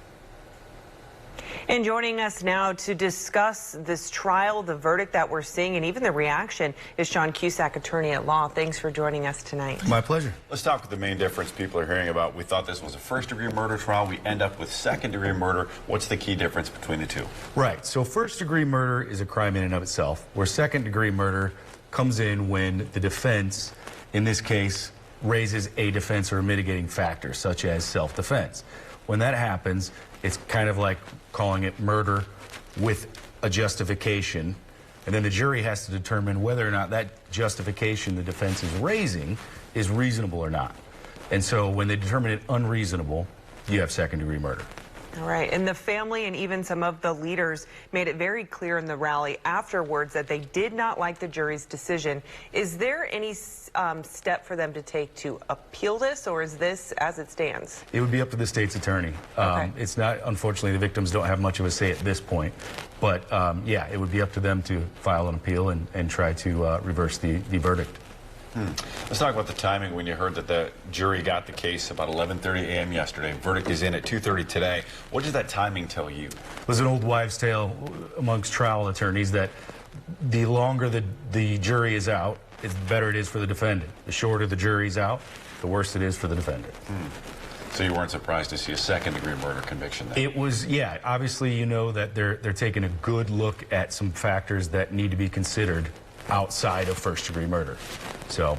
And joining us now to discuss this trial, the verdict that we're seeing, and even the reaction is Sean Cusack, attorney at law. Thanks for joining us tonight. My pleasure. Let's talk with the main difference people are hearing about. We thought this was a first-degree murder trial. We end up with second-degree murder. What's the key difference between the two? Right. So first-degree murder is a crime in and of itself, where second-degree murder comes in when the defense, in this case, raises a defense or a mitigating factor, such as self-defense. When that happens, it's kind of like calling it murder with a justification, and then the jury has to determine whether or not that justification the defense is raising is reasonable or not. And so when they determine it unreasonable, you have second-degree murder. All right, and the family and even some of the leaders made it very clear in the rally afterwards that they did not like the jury's decision. Is there any step for them to take to appeal this, or is this as it stands? It would be up to the state's attorney. Okay. It's not, unfortunately, the victims don't have much of a say at this point, but yeah, it would be up to them to file an appeal and try to reverse the verdict. Let's talk about the timing when you heard that the jury got the case about 11:30 a.m. yesterday. Verdict is in at 2:30 today. What does that timing tell you? There's an old wives' tale amongst trial attorneys that the longer the jury is out, the better it is for the defendant. The shorter the jury's out, the worse it is for the defendant. So you weren't surprised to see a second-degree murder conviction then? It was, yeah. Obviously, you know that they're taking a good look at some factors that need to be considered outside of first-degree murder. So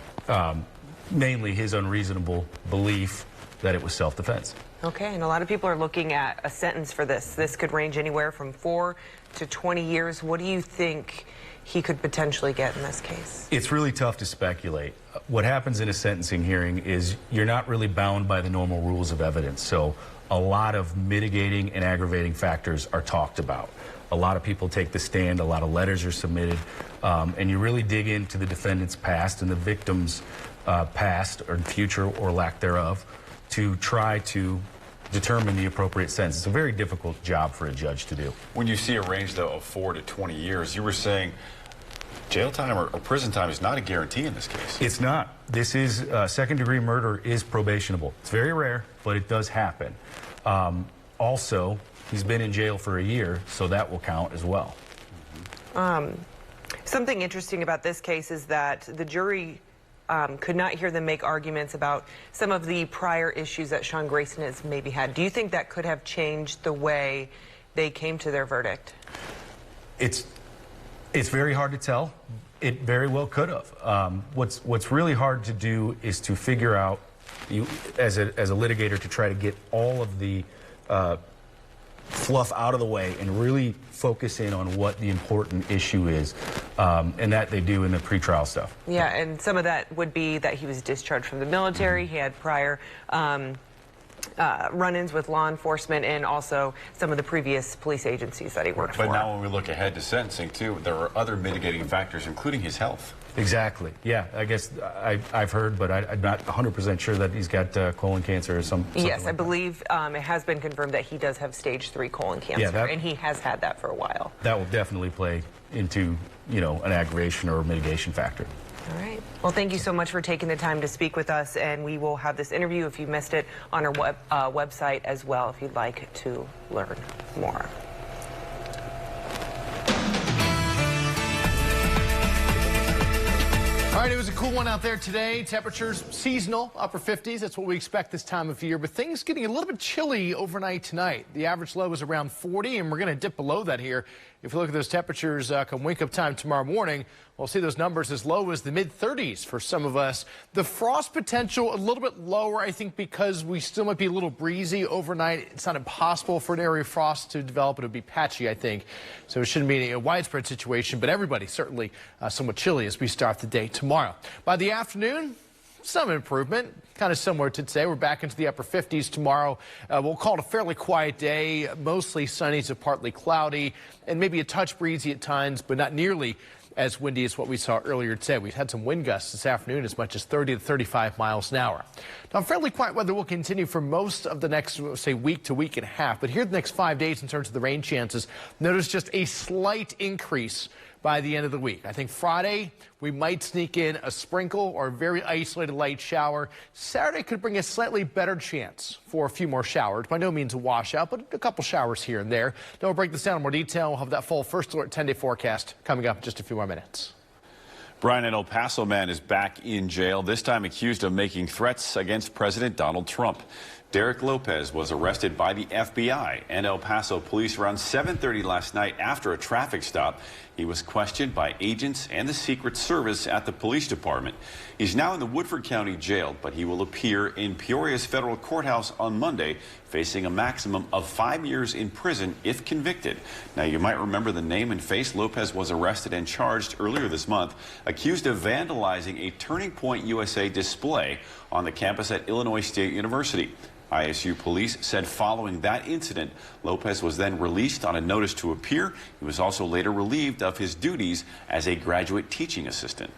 mainly his unreasonable belief that it was self-defense. Okay, and a lot of people are looking at a sentence for this. This could range anywhere from 4 to 20 years. What do you think he could potentially get in this case? It's really tough to speculate. What happens in a sentencing hearing is you're not really bound by the normal rules of evidence. So a lot of mitigating and aggravating factors are talked about. A lot of people take the stand, a lot of letters are submitted, and you really dig into the defendant's past and the victim's past or future or lack thereof to try to determine the appropriate sentence. It's a very difficult job for a judge to do. When you see a range, though, of 4 to 20 years, you were saying jail time or prison time is not a guarantee in this case. It's not. This is second-degree murder is probationable. It's very rare, but it does happen. Also, he's been in jail for a year, so that will count as well. Something interesting about this case is that the jury could not hear them make arguments about some of the prior issues that Sean Grayson has maybe had. Do you think that could have changed the way they came to their verdict? It's very hard to tell. It very well could have. What's really hard to do is to figure out, as a litigator, to try to get all of the fluff out of the way and really focus in on what the important issue is, and that they do in the pretrial stuff. Yeah, and some of that would be that he was discharged from the military. He had prior run-ins with law enforcement and also some of the previous police agencies that he worked for. But now when we look ahead to sentencing, too, there are other mitigating factors, including his health. Exactly. Yeah, I guess I've heard, but I'm not 100% sure that he's got colon cancer or something. Yes, I believe it has been confirmed that he does have stage 3 colon cancer, and he has had that for a while. That will definitely play into, an aggravation or mitigation factor. All right. Well, thank you so much for taking the time to speak with us, and we will have this interview, if you missed it, on our website as well if you'd like to learn more. All right, it was a cool one out there today. Temperatures seasonal, upper 50s. That's what we expect this time of year. But things getting a little bit chilly overnight tonight. The average low is around 40, and we're going to dip below that here. If you look at those temperatures come wake-up time tomorrow morning, we'll see those numbers as low as the mid-30s for some of us. The frost potential a little bit lower, I think, because we still might be a little breezy overnight. It's not impossible for an area of frost to develop. It'll be patchy, I think. So it shouldn't be a widespread situation, but everybody certainly somewhat chilly as we start the day tomorrow. By the afternoon, some improvement, kind of similar to today. We're back into the upper 50s tomorrow. We'll call it a fairly quiet day, mostly sunny to partly cloudy, and maybe a touch breezy at times, but not nearly as windy as what we saw earlier today. We've had some wind gusts this afternoon as much as 30 to 35 miles an hour. Now, fairly quiet weather will continue for most of the next, say, week to week and a half. But here the next 5 days in terms of the rain chances, notice just a slight increase by the end of the week. I think Friday we might sneak in a sprinkle or a very isolated light shower. Saturday could bring a slightly better chance for a few more showers. By no means a washout, but a couple showers here and there. Then we'll break this down in more detail. We'll have that full first alert 10-day forecast coming up in just a few more minutes. Brian, an El Paso man is back in jail, this time accused of making threats against President Donald Trump. Derek Lopez was arrested by the FBI and El Paso police around 7:30 last night after a traffic stop. He was questioned by agents and the Secret Service at the police department. He's now in the Woodford County Jail, but he will appear in Peoria's federal courthouse on Monday, facing a maximum of 5 years in prison if convicted. Now, you might remember the name and face. Lopez was arrested and charged earlier this month, accused of vandalizing a Turning Point USA display on the campus at Illinois State University. ISU police said following that incident, Lopez was then released on a notice to appear. He was also later relieved of his duties as a graduate teaching assistant.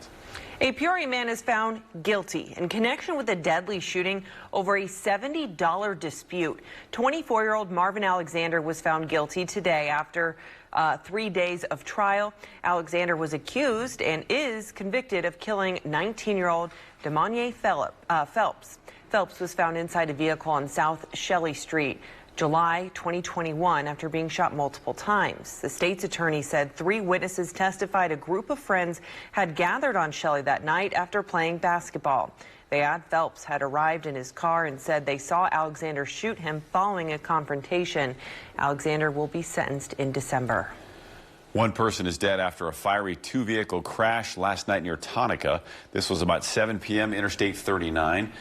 A Peoria man is found guilty in connection with a deadly shooting over a $70 dispute. 24-year-old Marvin Alexander was found guilty today after 3 days of trial. Alexander was accused and is convicted of killing 19-year-old Demonier Phelps. Phelps was found inside a vehicle on South Shelley Street, July 2021, after being shot multiple times. The state's attorney said 3 witnesses testified a group of friends had gathered on Shelley that night after playing basketball. They add Phelps had arrived in his car and said they saw Alexander shoot him following a confrontation. Alexander will be sentenced in December. One person is dead after a fiery two-vehicle crash last night near Tonka. This was about 7 p.m. Interstate 39.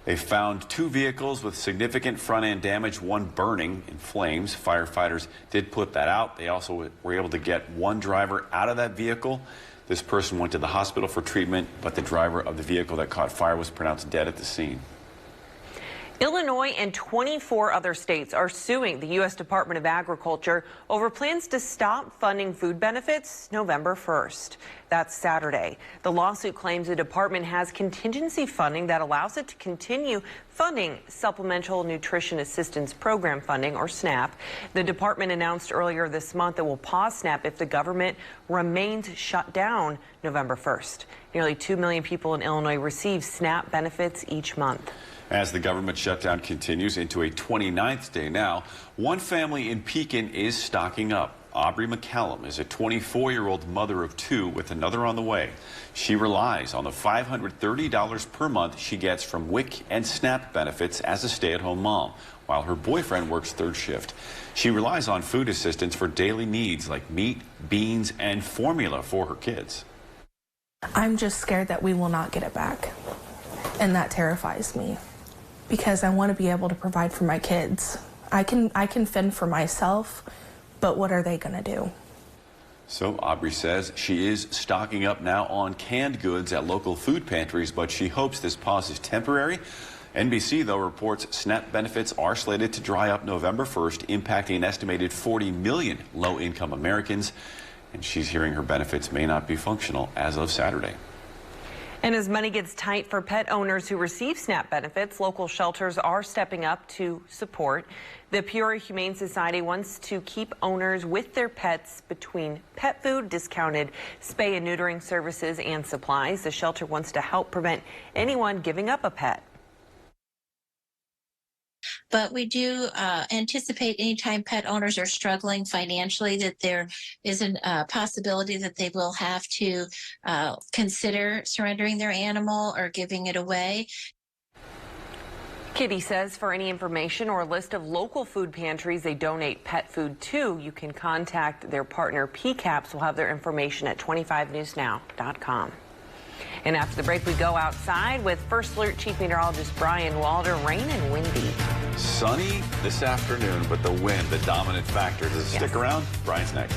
They found two vehicles with significant front-end damage, one burning in flames. Firefighters did put that out. They also were able to get one driver out of that vehicle. This person went to the hospital for treatment, but the driver of the vehicle that caught fire was pronounced dead at the scene. Illinois and 24 other states are suing the U.S. Department of Agriculture over plans to stop funding food benefits November 1st. That's Saturday. The lawsuit claims the department has contingency funding that allows it to continue funding Supplemental Nutrition Assistance Program funding, or SNAP. The department announced earlier this month it will pause SNAP if the government remains shut down November 1st. Nearly 2 million people in Illinois receive SNAP benefits each month. As the government shutdown continues into a 29th day now, one family in Pekin is stocking up. Aubrey McCallum is a 24-year-old mother of two with another on the way. She relies on the $530 per month she gets from WIC and SNAP benefits as a stay-at-home mom, while her boyfriend works third shift. She relies on food assistance for daily needs like meat, beans, and formula for her kids. I'm just scared that we will not get it back, and that terrifies me, because I want to be able to provide for my kids. I can fend for myself, but what are they going to do? So Aubrey says she is stocking up now on canned goods at local food pantries, but she hopes this pause is temporary. NBC, though, reports SNAP benefits are slated to dry up November 1st, impacting an estimated 40 million low-income Americans. And she's hearing her benefits may not be functional as of Saturday. And as money gets tight for pet owners who receive SNAP benefits, local shelters are stepping up to support. The Peoria Humane Society wants to keep owners with their pets between pet food, discounted spay and neutering services, and supplies. The shelter wants to help prevent anyone giving up a pet. But we do anticipate anytime pet owners are struggling financially that there is a possibility that they will have to consider surrendering their animal or giving it away. Kitty says for any information or a list of local food pantries they donate pet food to, you can contact their partner PCAPS. We'll have their information at 25newsnow.com. And after the break, we go outside with First Alert Chief Meteorologist Brian Walder. Rain and windy. Sunny this afternoon, but the wind, the dominant factor. Does it stick around? Brian's next.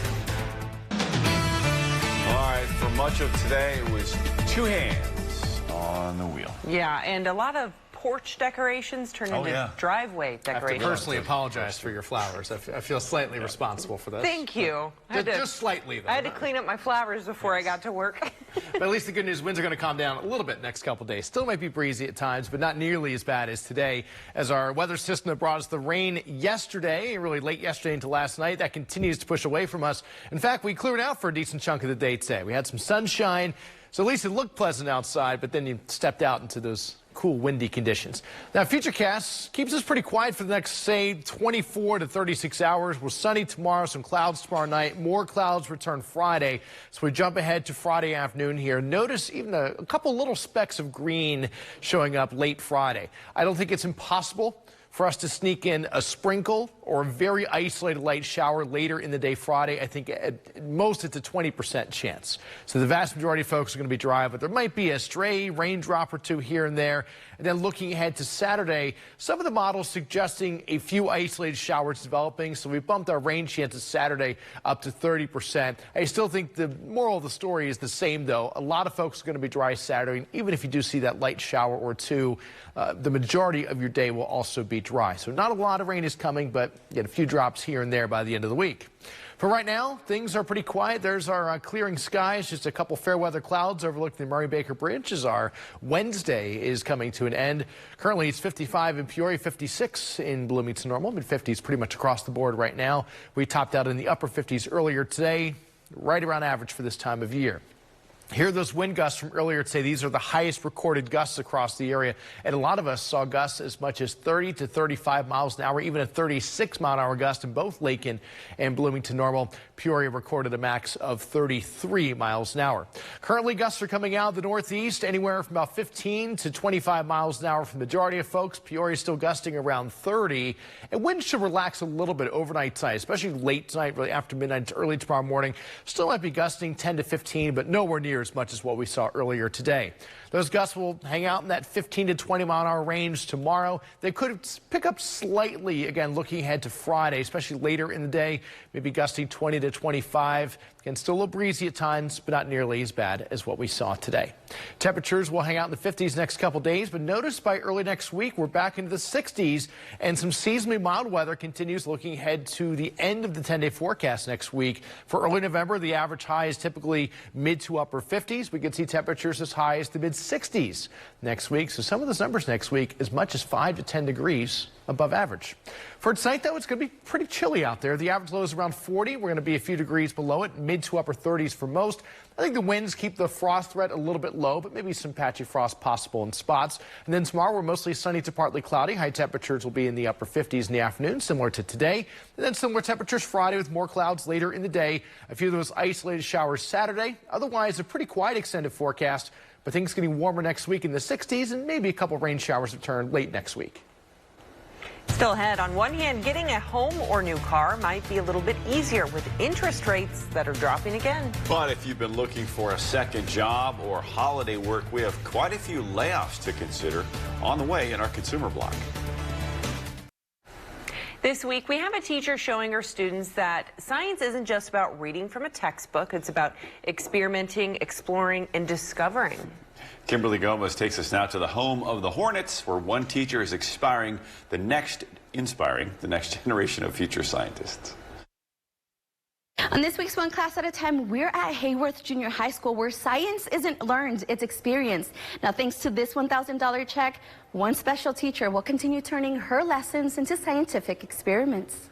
All right, for much of today, it was two hands on the wheel. Yeah, and a lot of porch decorations turned into driveway decorations. I have to personally apologize for your flowers. I feel slightly responsible for this. Thank you. Just slightly, though. I had to clean up my flowers before I got to work. But at least the good news, winds are going to calm down a little bit next couple days. Still might be breezy at times, but not nearly as bad as today, as our weather system that brought us the rain yesterday, really late yesterday into last night, that continues to push away from us. In fact, we cleared out for a decent chunk of the day today. We had some sunshine, so at least it looked pleasant outside, but then you stepped out into those cool, windy conditions. Now, Futurecast keeps us pretty quiet for the next, say, 24 to 36 hours. We're sunny tomorrow, some clouds tomorrow night. More clouds return Friday. So we jump ahead to Friday afternoon here. Notice even a couple little specks of green showing up late Friday. I don't think it's impossible for us to sneak in a sprinkle or a very isolated light shower later in the day Friday. I think at most it's a 20% chance. So the vast majority of folks are going to be dry, but there might be a stray raindrop or two here and there. And then looking ahead to Saturday, some of the models suggesting a few isolated showers developing. So we bumped our rain chances Saturday up to 30%. I still think the moral of the story is the same, though. A lot of folks are going to be dry Saturday. And even if you do see that light shower or two, the majority of your day will also be dry. So not a lot of rain is coming, but get a few drops here and there by the end of the week. For right now, things are pretty quiet. There's our clearing skies, just a couple fair weather clouds overlooking the Murray-Baker Bridge as our Wednesday is coming to an end. Currently, it's 55 in Peoria, 56 in Bloomington Normal, mid-50s pretty much across the board right now. We topped out in the upper 50s earlier today, right around average for this time of year. Here are those wind gusts from earlier today. These are the highest recorded gusts across the area. And a lot of us saw gusts as much as 30 to 35 miles an hour, even a 36-mile-an-hour gust in both Lakin and Bloomington Normal. Peoria recorded a max of 33 miles an hour. Currently, gusts are coming out of the northeast, anywhere from about 15 to 25 miles an hour for the majority of folks. Peoria is still gusting around 30. And winds should relax a little bit overnight tonight, especially late tonight, really after midnight to early tomorrow morning. Still might be gusting 10 to 15, but nowhere near as much as what we saw earlier today. Those gusts will hang out in that 15 to 20 mile an hour range tomorrow. They could pick up slightly again looking ahead to Friday, especially later in the day, maybe gusting 20 to 25. Again, still a little breezy at times, but not nearly as bad as what we saw today. Temperatures will hang out in the 50s next couple days, but notice by early next week, we're back into the 60s, and some seasonally mild weather continues looking ahead to the end of the 10-day forecast next week. For early November, the average high is typically mid to upper 50s. We could see temperatures as high as the mid 60s next week. So some of those numbers next week as much as 5 to 10 degrees above average. For tonight, though, it's going to be pretty chilly out there. The average low is around 40. We're going to be a few degrees below it, mid to upper 30s for most. I think the winds keep the frost threat a little bit low, but maybe some patchy frost possible in spots. And then tomorrow, we're mostly sunny to partly cloudy. High temperatures will be in the upper 50s in the afternoon, similar to today. And then similar temperatures Friday with more clouds later in the day. A few of those isolated showers Saturday. Otherwise, a pretty quiet extended forecast, but things getting warmer next week in the 60s and maybe a couple rain showers return late next week. Still ahead, on one hand, getting a home or new car might be a little bit easier with interest rates that are dropping again. But if you've been looking for a second job or holiday work, we have quite a few layoffs to consider on the way in our consumer block. This week, we have a teacher showing her students that science isn't just about reading from a textbook. It's about experimenting, exploring, and discovering. Kimberly Gomez takes us now to the home of the Hornets, where one teacher is inspiring the next generation of future scientists. On this week's One Class at a Time, we're at Hayworth Junior High School, where science isn't learned, it's experienced. Now, thanks to this $1,000 check, one special teacher will continue turning her lessons into scientific experiments.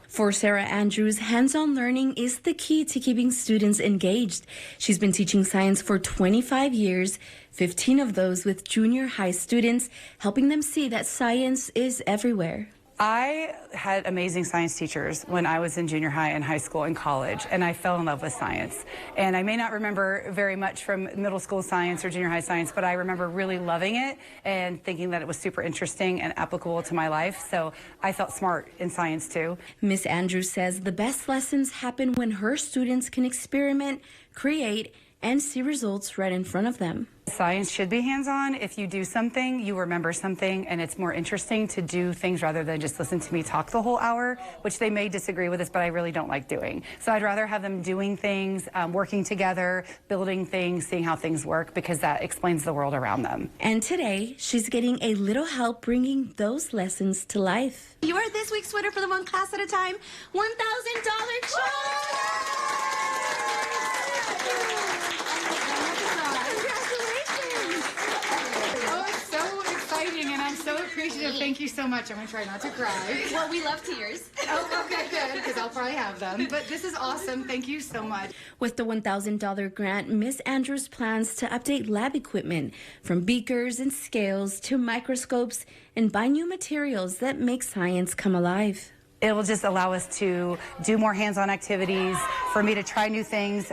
For Sarah Andrews, hands-on learning is the key to keeping students engaged. She's been teaching science for 25 years, 15 of those with junior high students, helping them see that science is everywhere. I had amazing science teachers when I was in junior high and high school and college, and I fell in love with science. And I may not remember very much from middle school science or junior high science, but I remember really loving it and thinking that it was super interesting and applicable to my life. So I felt smart in science too. Miss Andrews says the best lessons happen when her students can experiment, create, and see results right in front of them. Science should be hands-on. If you do something, you remember something, and it's more interesting to do things rather than just listen to me talk the whole hour, which they may disagree with this, but I really don't like doing. So I'd rather have them doing things, working together, building things, seeing how things work, because that explains the world around them. And today, she's getting a little help bringing those lessons to life. You are this week's winner for the One Class at a Time $1,000 check! And I'm so appreciative. Thank you so much. I'm going to try not to cry. Well, we love tears. Oh, okay, good, because I'll probably have them. But this is awesome. Thank you so much. With the $1,000 grant, Miss Andrews plans to update lab equipment from beakers and scales to microscopes and buy new materials that make science come alive. It will just allow us to do more hands-on activities, for me to try new things.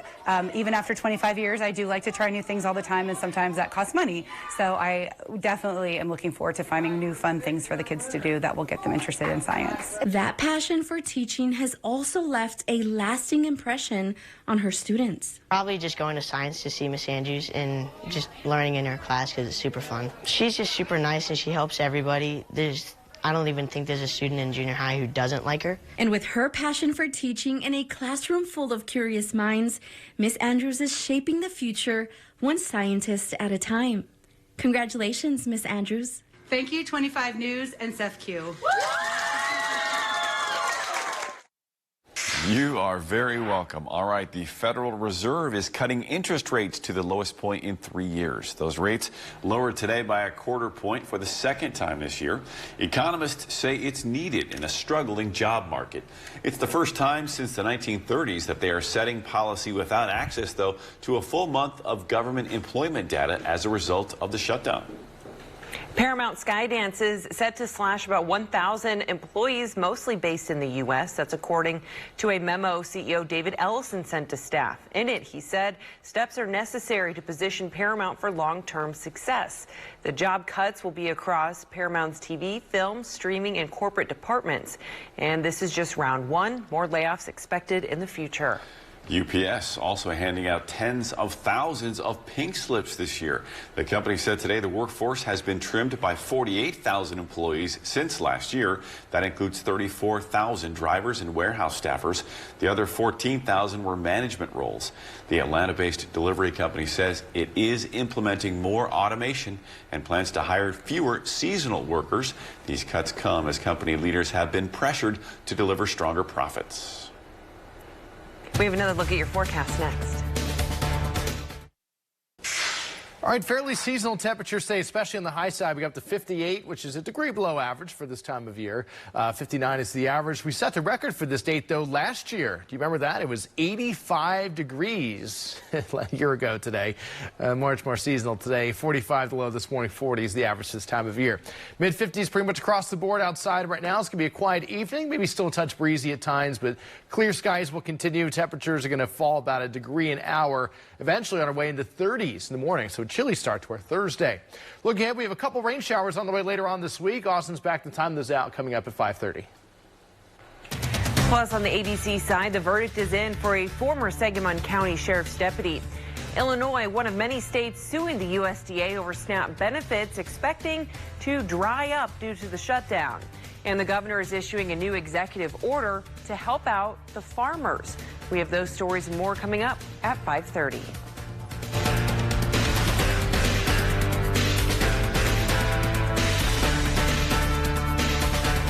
Even after 25 years, I do like to try new things all the time, and sometimes that costs money. So I definitely am looking forward to finding new fun things for the kids to do that will get them interested in science. That passion for teaching has also left a lasting impression on her students. Probably just going to science to see Miss Andrews and just learning in her class because it's super fun. She's just super nice and she helps everybody. I don't even think there's a student in junior high who doesn't like her. And with her passion for teaching in a classroom full of curious minds, Miss Andrews is shaping the future one scientist at a time. Congratulations, Miss Andrews. Thank you, 25 News and Seth Q. You are very welcome. All right, the Federal Reserve is cutting interest rates to the lowest point in 3 years. Those rates lowered today by 1/4 point for the second time this year. Economists say it's needed in a struggling job market. It's the first time since the 1930s that they are setting policy without access, though, to a full month of government employment data as a result of the shutdown. Paramount Skydance is set to slash about 1,000 employees, mostly based in the U.S. That's according to a memo CEO David Ellison sent to staff. In it, he said steps are necessary to position Paramount for long-term success. The job cuts will be across Paramount's TV, film, streaming, and corporate departments. And this is just round one. More layoffs expected in the future. UPS also handing out tens of thousands of pink slips this year. The company said today the workforce has been trimmed by 48,000 employees since last year. That includes 34,000 drivers and warehouse staffers. The other 14,000 were management roles. The Atlanta-based delivery company says it is implementing more automation and plans to hire fewer seasonal workers. These cuts come as company leaders have been pressured to deliver stronger profits. We have another look at your forecast next. All right, fairly seasonal temperatures today, especially on the high side. We got up to 58, which is a degree below average for this time of year. 59 is the average. We set the record for this date, though, last year. Do you remember that? It was 85 degrees a year ago today. Much more seasonal today. 45 the low this morning, 40 is the average this time of year. Mid-50s pretty much across the board outside right now. It's going to be a quiet evening, maybe still a touch breezy at times, but clear skies will continue. Temperatures are going to fall about a degree an hour, eventually on our way into 30s in the morning. So chilly start to our Thursday. Looking ahead, we have a couple rain showers on the way later on this week. Austin's back to time those out coming up at 5:30. Plus, on the ABC side, the verdict is in for a former Sangamon County Sheriff's deputy. Illinois, one of many states suing the USDA over SNAP benefits, expecting to dry up due to the shutdown. And the governor is issuing a new executive order to help out the farmers. We have those stories and more coming up at 5:30.